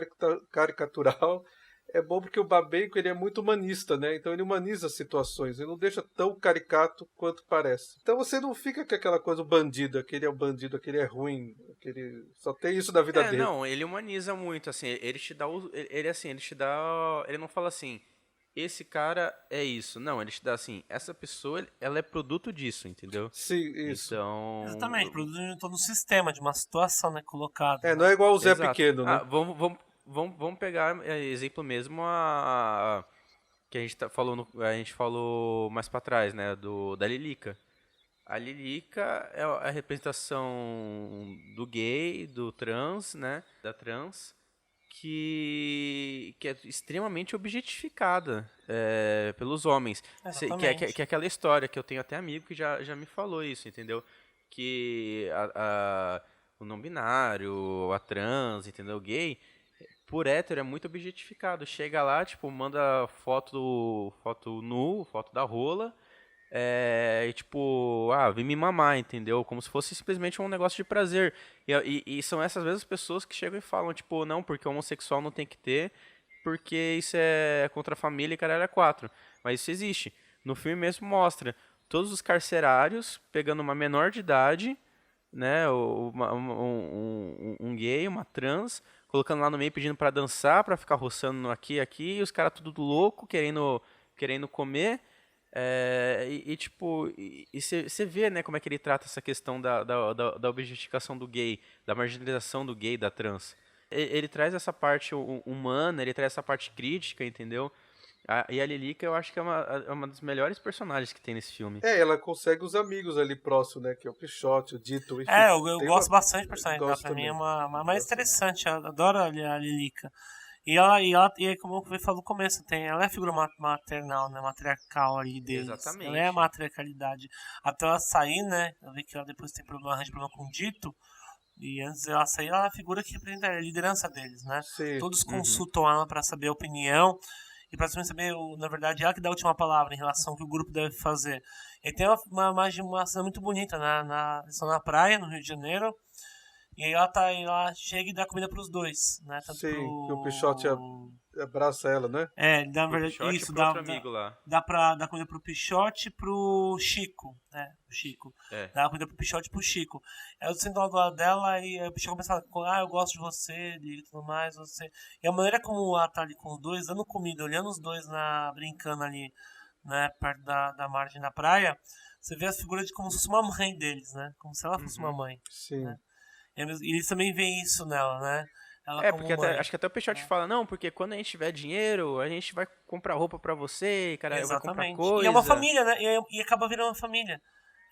caricatural é bom porque o Babenco ele é muito humanista, né? Então ele humaniza as situações, ele não deixa tão caricato quanto parece. Então você não fica com aquela coisa, o bandido, aquele é o bandido, aquele é ruim, aquele só tem isso na vida dele.
Não, ele humaniza muito, assim, ele te dá ele não fala assim, esse cara é isso. Não, ele te dá assim, essa pessoa, ela é produto disso, entendeu?
Sim, isso.
Então... Exatamente, produto de todo um sistema, de uma situação, né, colocada.
Não é igual o Zé Pequeno, né?
Vamos pegar exemplo mesmo que a gente falou mais pra trás, né, da Lilica. A Lilica é a representação do gay, do trans, né, da trans, que é extremamente objetificada pelos homens. Que é aquela história que eu tenho até amigo que já me falou isso, entendeu? Que o não binário, a trans, entendeu? O gay, por hétero é muito objetificado. Chega lá, tipo, manda foto nu, foto da rola, e tipo, vem me mamar, entendeu? Como se fosse simplesmente um negócio de prazer. E são essas mesmas pessoas que chegam e falam, tipo, não, porque homossexual não tem que ter, porque isso é contra a família e caralho é 4. Mas isso existe. No filme mesmo mostra todos os carcerários pegando uma menor de idade, né, um gay, uma trans, colocando lá no meio, pedindo pra dançar, pra ficar roçando aqui, e os caras tudo louco, querendo comer. Tipo, você vê, né, como é que ele trata essa questão da objetificação do gay, da marginalização do gay, da trans. Ele traz essa parte humana, ele traz essa parte crítica, entendeu? E a Lilica, eu acho que é uma das melhores personagens que tem nesse filme.
Ela consegue os amigos ali próximo, né? Que é o Pichote, o Dito, enfim.
Eu gosto bastante do personagem dela. Pra mim é uma mais interessante. Eu adoro a Lilica. E como eu falei no começo, ela é a figura maternal, né? Matriarcal ali deles.
Exatamente.
Ela é a matriarcalidade. Até ela sair, né? Eu vi que ela depois tem problema com o Dito. E antes dela sair, ela é a figura que representa a liderança deles, né?
Sim.
Todos consultam ela pra saber a opinião. E pra saber, na verdade, ela que dá a última palavra em relação ao que o grupo deve fazer. E tem uma cena muito bonita, eles estão na praia, no Rio de Janeiro. E aí ela chega e dá comida pros dois, né? Tanto
que o Pichote abraça ela, né?
Na verdade, isso, dá pra dar comida pro Pichote e pro Chico, né? O Chico. Dá comida pro Pichote e pro Chico. Aí eu sento do lado dela e o Pichote começa a falar, eu gosto de você, e tudo mais, você. E a maneira como ela tá ali com os dois, dando comida, olhando os dois brincando ali, né? Perto da margem da praia, você vê a figura de como se fosse uma mãe deles, né? Como se ela fosse uma mãe.
Sim.
Né? E eles também veem isso nela, né?
Porque acho que até o Pichote fala, não, porque quando a gente tiver dinheiro, a gente vai comprar roupa pra você, cara, vai comprar coisa.
E é uma família, né? E acaba virando uma família.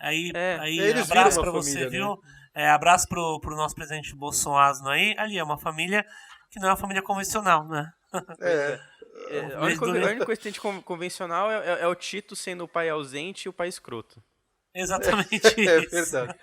Aí
eles
abraço pra você,
família,
viu?
Né?
Abraço pro nosso presidente Bolsonaro aí. Ali é uma família que não é uma família convencional, né?
A única coisa que tem de convencional é o Tito sendo o pai ausente e o pai escroto.
Exatamente isso.
É verdade.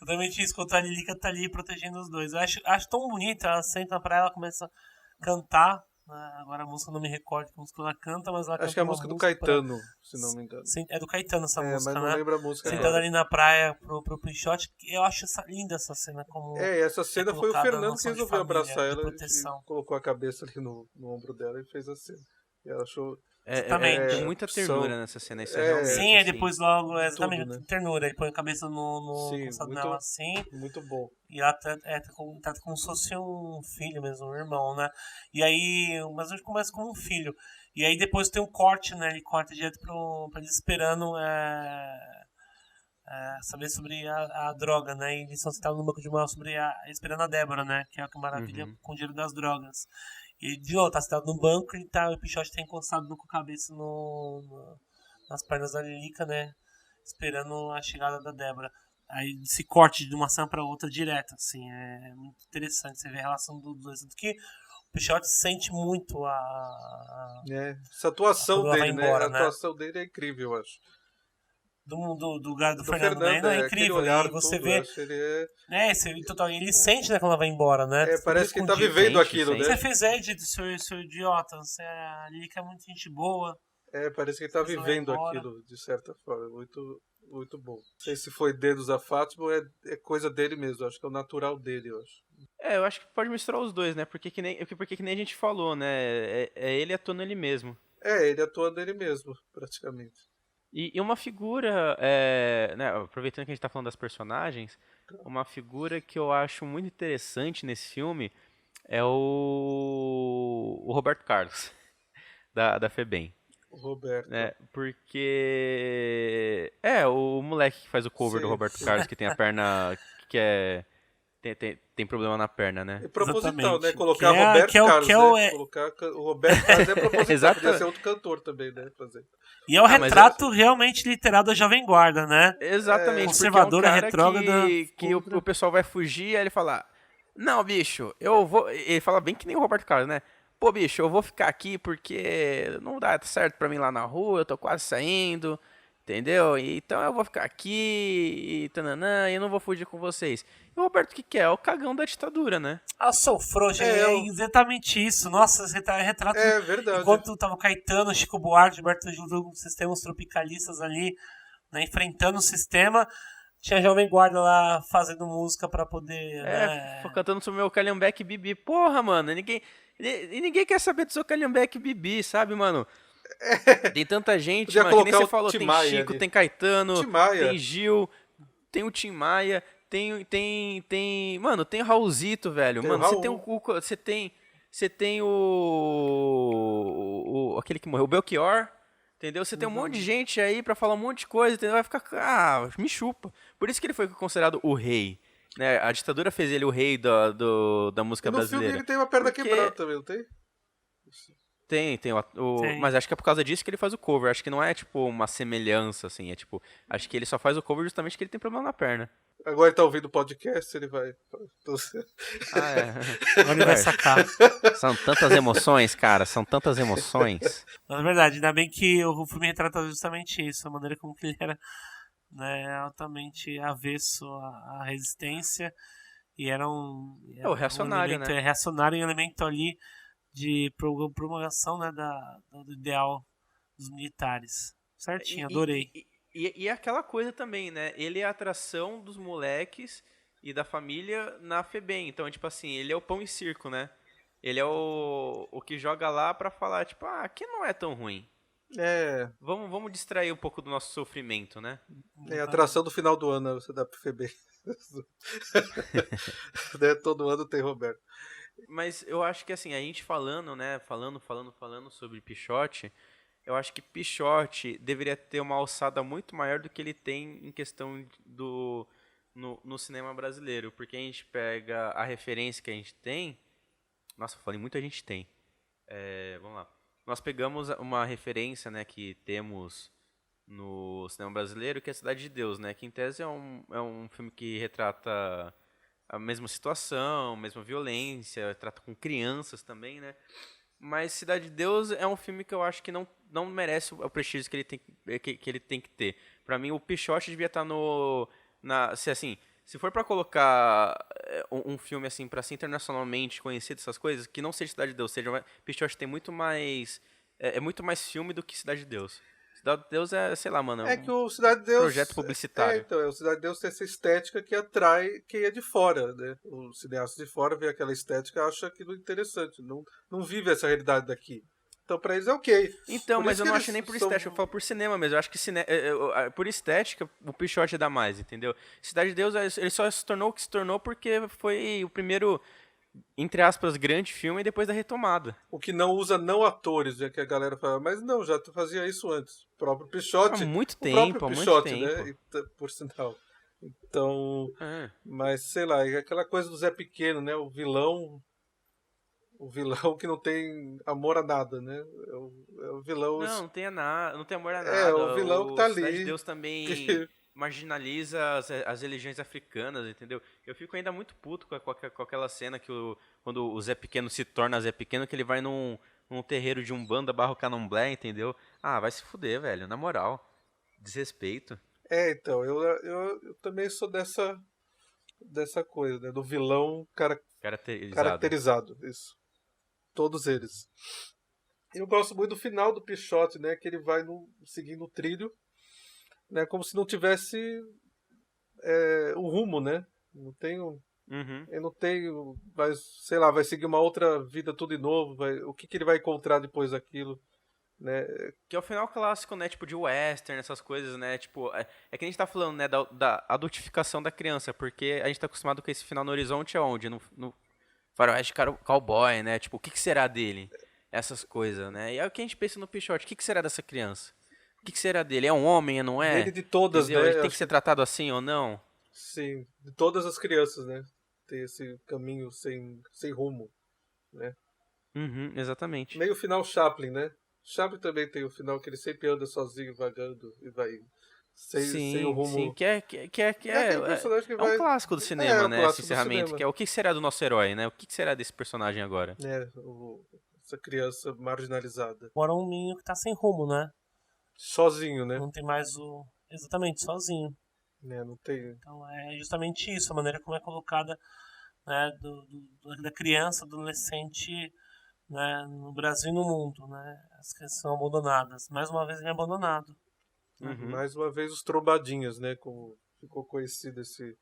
Exatamente isso, quando a Lilica tá ali protegendo os dois. Eu acho tão bonita, ela senta na praia, ela começa a cantar. Né? Agora a música eu não me recordo que música ela canta, mas ela canta.
Acho que é a música do Caetano, se não me engano.
É do Caetano essa música,
mas não lembro a música.
Sentando ali na praia pro Pichote. Eu acho linda essa cena.
Essa cena foi o Fernando que resolveu abraçar ela
e
colocou a cabeça ali no ombro dela e fez a cena. E ela achou
Exatamente.
Tem muita ternura nessa cena, isso é
é,
realmente.
Sim, aí
assim.
depois logo, exatamente,
tudo, né?
ternura. Ele põe a cabeça no
Sim,
costado
muito-
dela assim.
Muito bom.
E ela trata como se fosse um filho mesmo, um irmão, né? E aí, mas hoje começa como um filho. E aí depois tem um corte, né? Ele corta direto pra eles esperando saber sobre a droga, né? E eles são citados no banco de mal sobre esperando a Débora, né? Que é a maravilha com o dinheiro das drogas. E de novo, tá sentado no banco e o Pichote tá encostado com a cabeça nas pernas da Lilica, né? Esperando a chegada da Débora. Aí se corte de uma cena pra outra direto, assim. É muito interessante você ver a relação dos dois. Tanto que o Pichote sente muito
Essa atuação
quando ela vai
dele, né?
embora,
A
né?
atuação dele é incrível, eu acho.
Do Fernando, né? Não, é
aquele
incrível.
olhar,
E você
tudo,
vê.
eu acho ele
Ele sente, né, quando ela vai embora, né?
parece que ele tá
Escondido.
vivendo
Sente,
aquilo,
sente.
né?
Você fez Ed, seu idiota. A Lilica é muito gente boa.
Parece que ele tá
Você vai
vivendo
embora.
aquilo, de certa forma. Muito, muito bom. Não sei se foi dedos a Fátima ou é coisa dele mesmo. Acho que é o natural dele, eu acho.
Eu acho que pode misturar os dois, né? Porque que nem a gente falou, né? É ele atuando ele mesmo.
Ele atuando ele mesmo, praticamente.
E uma figura, né, aproveitando que a gente tá falando das personagens, uma figura que eu acho muito interessante nesse filme é o Roberto Carlos, da FEBEM.
O Roberto.
Né? Porque o moleque que faz o cover do
Sim,
Roberto
sim.
Carlos, que tem a perna que tem problema na perna, né?
É proposital,
Exatamente.
né? Colocar
Que é-
Roberto
que é o-
Carlos,
que é o-
né?
é-
Colocar o Roberto Carlos é proposital.
Exato.
Podia ser outro cantor também, né? Fazer.
E é o
mas
retrato realmente literal da Jovem Guarda, né?
Exatamente,
Conservadora,
porque é um cara
retrógrada,
que o pessoal vai fugir, aí ele fala, não, bicho, eu vou... Ele fala bem que nem o Roberto Carlos, né? Pô, bicho, eu vou ficar aqui porque não dá certo pra mim lá na rua, eu tô quase saindo, entendeu? Então eu vou ficar aqui e tananã, e eu não vou fugir com vocês. E o Roberto, o que é? É o cagão da ditadura, né?
Ah, sou frouxo,
É,
é
eu-
exatamente isso. Nossa, esse retrato.
É verdade.
Enquanto tava Caetano, Chico Buarque, Gilberto Gil, sistemas tropicalistas ali, né, enfrentando o sistema, tinha a Jovem Guarda lá fazendo música pra poder. Né?
Cantando sobre o meu Calhambeque Bibi. Porra, mano, ninguém quer saber do seu Calhambeque Bibi, sabe, mano? Tem tanta gente,
Podia
mano, que nem
colocar
você
o
falou,
Tim
tem
Maia
Chico,
ali.
tem Caetano,
Tim Maia.
tem Gil, tem o Tim Maia, mano, tem o Raulzito, velho.
Tem
Mano,
o
você tem
Raul.
você tem aquele que morreu, o Belchior, entendeu? Você tem um monte de gente aí pra falar um monte de coisa, entendeu? Vai ficar, me chupa. Por isso que ele foi considerado o rei, né? A ditadura fez ele o rei da música
E no filme
brasileira.
ele tem uma perna
Porque-
quebrada também, não tem?
Tem
Tem.
mas acho que é por causa disso que ele faz o cover. Acho que não é, tipo, uma semelhança, assim. É tipo, acho que ele só faz o cover justamente porque ele tem problema na perna.
Agora ele tá ouvindo o podcast, ele vai.
Agora ele vai sacar.
São tantas emoções, cara. São tantas emoções.
Mas na verdade, ainda bem que o filme retrata justamente isso, a maneira como que ele era, né, altamente avesso à resistência e era
o reacionário,
elemento,
né?
reacionário e um elemento ali de promulgação, né, do ideal dos militares. Certinho, adorei.
E aquela coisa também, né? Ele é a atração dos moleques e da família na FEBEM. Então, tipo assim, ele é o pão e circo, né? Ele é o que joga lá pra falar, tipo, aqui não é tão ruim. Vamos distrair um pouco do nosso sofrimento, né?
É a atração do final do ano, você dá pro FB. Né, todo ano tem Roberto.
Mas eu acho que assim, a gente falando, né? Falando sobre Pichote, eu acho que Pichote deveria ter uma alçada muito maior do que ele tem em questão no cinema brasileiro. Porque a gente pega a referência que a gente tem. Nossa, eu falei muita gente tem. Vamos lá. Nós pegamos uma referência, né, que temos no cinema brasileiro, que é a Cidade de Deus, né? Que em tese é um filme que retrata a mesma situação, a mesma violência, trata com crianças também, né? Mas Cidade de Deus é um filme que eu acho que não merece o prestígio que ele tem que ter. Pra mim, o Pichote devia estar se for pra colocar um filme assim para ser internacionalmente conhecido, essas coisas, que não seja Cidade de Deus, Pichote tem muito mais é muito mais filme do que Cidade de Deus. Cidade de Deus é, sei lá, mano,
É que o Cidade de Deus.
projeto publicitário.
Então, o Cidade de Deus tem essa estética que atrai quem é de fora, né? O cineasta de fora vê aquela estética e acha aquilo interessante. Não vive essa realidade daqui. Então pra eles é ok.
Então,
Por
mas
isso
eu
que
não
eles
acho nem por
são-
estética, eu falo por cinema mesmo. Eu acho que por estética, o Pichote dá mais, entendeu? Cidade de Deus, ele só se tornou o que se tornou porque foi o primeiro, entre aspas, grande filme depois da retomada.
O que não usa não atores, né? Que a galera fala, mas não, já tu fazia isso antes. O próprio
Há
Pichote,
muito
o próprio
tempo, há muito
Pichote, né?
tempo.
Por sinal. Então,
É.
mas sei lá, é aquela coisa do Zé Pequeno, né? O vilão que não tem amor a nada, né? É o vilão.
Não, não tem nada, não tem amor a
É, o
nada.
vilão que
O
tá
Cidade de
ali.
Deus também
Que,
marginaliza as religiões africanas, entendeu? Eu fico ainda muito puto com aquela cena que quando o Zé Pequeno se torna Zé Pequeno, que ele vai num terreiro de Umbanda barro Candomblé, entendeu? Ah, vai se fuder, velho, na moral. Desrespeito.
então, eu também sou dessa coisa, né? Do vilão
Caracterizado.
caracterizado. Isso. Todos eles. Eu gosto muito do final do Pichote, né? Que ele vai seguindo o trilho, né? Como se não tivesse o rumo, né? Não tem
Uhum.
ele não tem, vai, sei lá, vai seguir uma outra vida tudo de novo, o que ele vai encontrar depois daquilo, né?
Que é o final clássico, né? Tipo, de western, essas coisas, né? Tipo, é que a gente tá falando, né? Da adultificação da criança, porque a gente tá acostumado com esse final no horizonte aonde? No faroeste cowboy, né? Tipo, o que será dele? Essas coisas, né? E é o que a gente pensa no Pichote. O que será dessa criança? O que será dele? É um homem, não
Dele
é?
de todas,
Entendeu? Ele
né?
tem que ser tratado assim ou não?
Sim, de todas as crianças, né? Tem esse caminho sem rumo, né?
Uhum, exatamente.
Meio final Chaplin, né? Chaplin também tem o final que ele sempre anda sozinho, vagando e vai sem o
Sim, sim.
rumo.
Que
É aquele personagem que
é um
vai.
clássico do
É
cinema,
o
né? Esse
clássico do
encerramento,
cinema.
que é o que será do nosso herói, né? O que será desse personagem agora?
Né? Essa criança marginalizada.
Agora um menino que tá sem rumo, né?
Sozinho, né?
Não tem mais o. Exatamente, sozinho.
Né? Não tem.
Então é justamente isso, a maneira como é colocada, né, da criança, do adolescente, né, no Brasil e no mundo, né? As crianças são abandonadas. Mais uma vez ele é abandonado.
Uhum.
Mais uma vez os trombadinhas, né? Como ficou conhecido esse.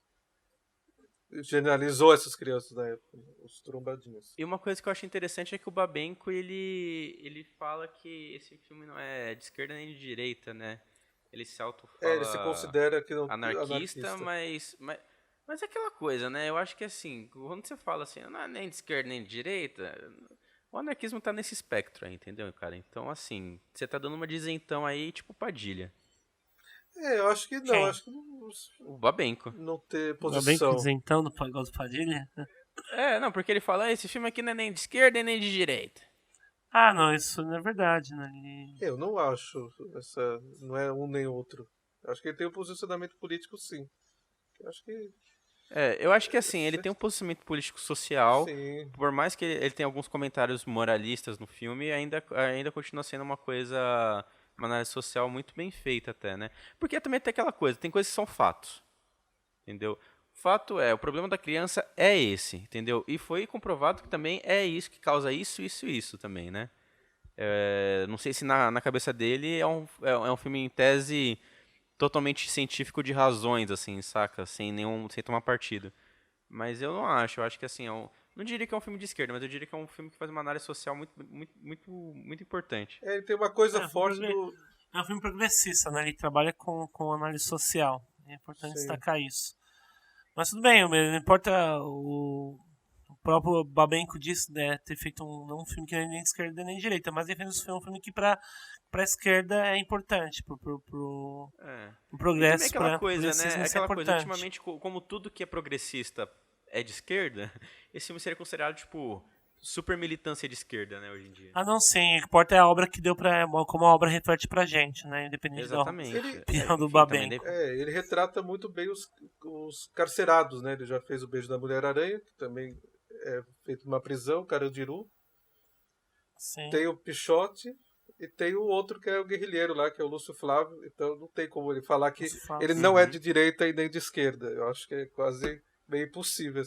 Generalizou essas crianças na época, né? Os trombadinhas.
E uma coisa que eu acho interessante é que o Babenco, ele fala que esse filme não é de esquerda nem de direita, né? Ele se
Ele se
auto-fala
considera que não
anarquista,
anarquista.
mas é aquela coisa, né? Eu acho que assim, quando você fala assim, não é nem de esquerda nem de direita, o anarquismo tá nesse espectro aí, entendeu, cara? Então, assim, você tá dando uma de isentão aí, tipo Padilha.
Eu acho que não,
Quem?
acho que
O Babenco.
não ter
Ainda bem que
posição.
isentão do Pagode Padilha.
Não, porque ele fala, esse filme aqui não é nem de esquerda nem de direita.
Ah, não, isso não é verdade, né?
Eu não acho não é um nem outro. Acho que ele tem um posicionamento político, sim. Acho que
Eu acho que assim, ele tem um posicionamento político social,
sim.
por mais que ele tenha alguns comentários moralistas no filme, ainda continua sendo uma análise social muito bem feita até, né? Porque também tem aquela coisa, tem coisas que são fatos, entendeu? Fato o problema da criança é esse, entendeu? E foi comprovado que também é isso que causa isso também, né? Não sei se na cabeça dele é um filme em tese totalmente científico de razões, assim, saca? Sem tomar partido. Mas eu não acho. Eu acho que assim, não diria que é um filme de esquerda, mas eu diria que é um filme que faz uma análise social muito importante.
Ele tem uma coisa
É,
forte
é um filme progressista, né? Ele trabalha com análise social. É importante
Sim.
destacar isso. Mas tudo bem, não importa o próprio Babenco disse, né, ter feito não um filme que nem de esquerda nem de direita, mas ele fez um filme que pra esquerda é importante, pro
E
progresso,
também aquela
pra
coisa,
progressismo
né?
isso é
Aquela coisa,
importante.
ultimamente, como tudo que é progressista é de esquerda, esse filme seria considerado, tipo, super militância de esquerda, né, hoje em dia.
Ah, não, sim, o que importa é a obra que deu como a obra reflete pra gente, né, independente
Exatamente.
da opinião do
Enfim, também
Babenco.
ele retrata muito bem os carcerados, né? Ele já fez o Beijo da Mulher-Aranha, que também é feito numa prisão, Carandiru.
Sim.
Tem o Pichote e tem o outro que é o guerrilheiro lá, que é o Lúcio Flávio. Então não tem como ele falar que
Lúcio Flávio.
ele não é de direita e nem de esquerda. Eu acho que é quase meio impossível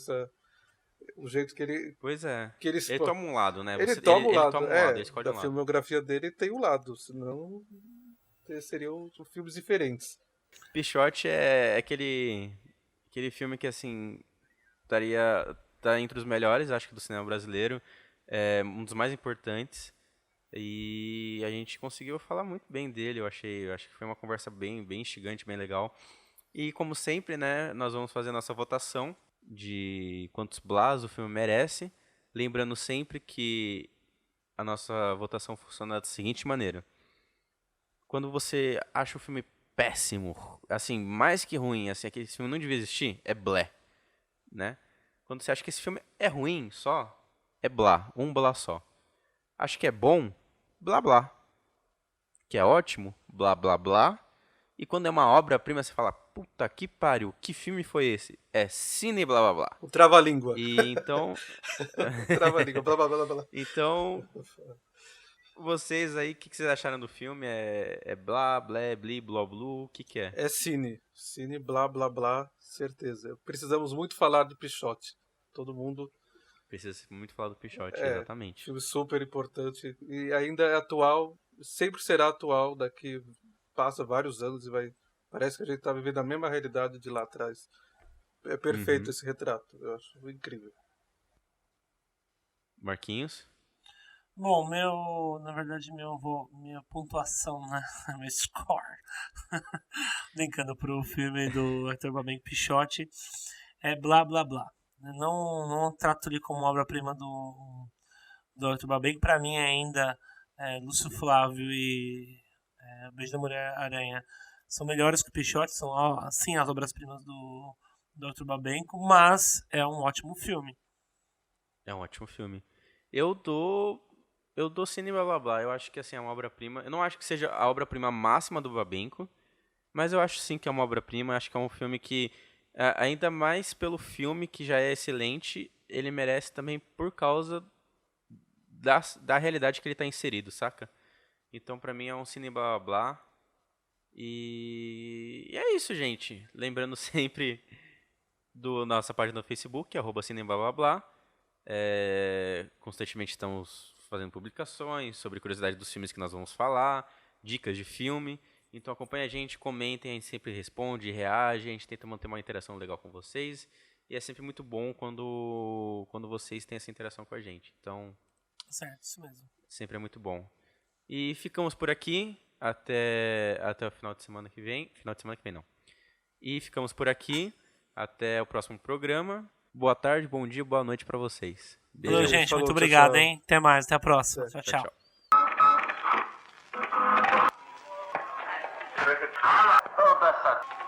o jeito que ele
Pois é.
que ele
Ele toma um lado, né?
Ele toma o
ele
lado,
toma um lado, ele escolhe
da
um lado.
filmografia dele tem um lado, senão seriam filmes diferentes.
Pichote é aquele filme que, assim, tá entre os melhores, acho que, do cinema brasileiro. É um dos mais importantes. E a gente conseguiu falar muito bem dele, eu acho que foi uma conversa bem instigante, bem legal. E como sempre, né, nós vamos fazer a nossa votação de quantos blás o filme merece. Lembrando sempre que a nossa votação funciona da seguinte maneira. Quando você acha o filme péssimo, assim, mais que ruim, assim, que esse filme não devia existir, é blé, né? Quando você acha que esse filme é ruim só, é blá, um blá só. Acho que é bom, blá blá. Que é ótimo, blá blá blá. E quando é uma obra-prima, você fala, puta que pariu, que filme foi esse? É cine blá blá blá.
O trava-língua.
E então,
Trava-língua, blá blá blá blá.
então vocês aí, o que vocês acharam do filme? É blá, blé, bli, blá, blu, o que é?
É cine. Cine, blá blá blá, certeza. Precisamos muito falar de Pichote. Todo mundo.
Precisa muito falar do Pichote,
É,
exatamente.
filme super importante. E ainda é atual, sempre será atual. Daqui passa vários anos e vai. Parece que a gente tá vivendo a mesma realidade de lá atrás. É perfeito esse retrato. Eu acho incrível.
Marquinhos?
Bom, na verdade, minha pontuação, né? Meu score. Brincando pro filme do Arthur Babenco Pichote é blá blá blá. Não trato ele como obra-prima do Arthur Babenco. Pra mim ainda Lúcio Flávio e O Beijo da Mulher-Aranha são melhores que o Pichote, são assim as obras-primas do Arthur Babenco, mas é um ótimo filme.
É um ótimo filme. Eu dou Cine Blá Blá Blá. Eu acho que assim, é uma obra-prima. Eu não acho que seja a obra-prima máxima do Babenco, mas eu acho sim que é uma obra-prima. Acho que é um filme que, ainda mais pelo filme, que já é excelente, ele merece também por causa da realidade que ele está inserido, saca? Então, pra mim, é um Cine Blá Blá Blá. E é isso, gente. Lembrando sempre do nossa página no Facebook, @Cine Blá Blá Blá. Constantemente estamos fazendo publicações sobre curiosidade dos filmes que nós vamos falar, dicas de filme. Então acompanhe a gente, comentem, a gente sempre responde, reage, a gente tenta manter uma interação legal com vocês. E é sempre muito bom quando vocês têm essa interação com a gente. Então,
Certo, isso mesmo.
sempre é muito bom. E ficamos por aqui até o final de semana que vem. Final de semana que vem não. E ficamos por aqui até o próximo programa. Boa tarde, bom dia, boa noite pra vocês. Beijo.
Falou, gente.
Falou,
Muito
tchau,
obrigado,
tchau.
hein? Até mais, até a próxima.
Certo.
Tchau, tchau.
Tchau.
Toda essa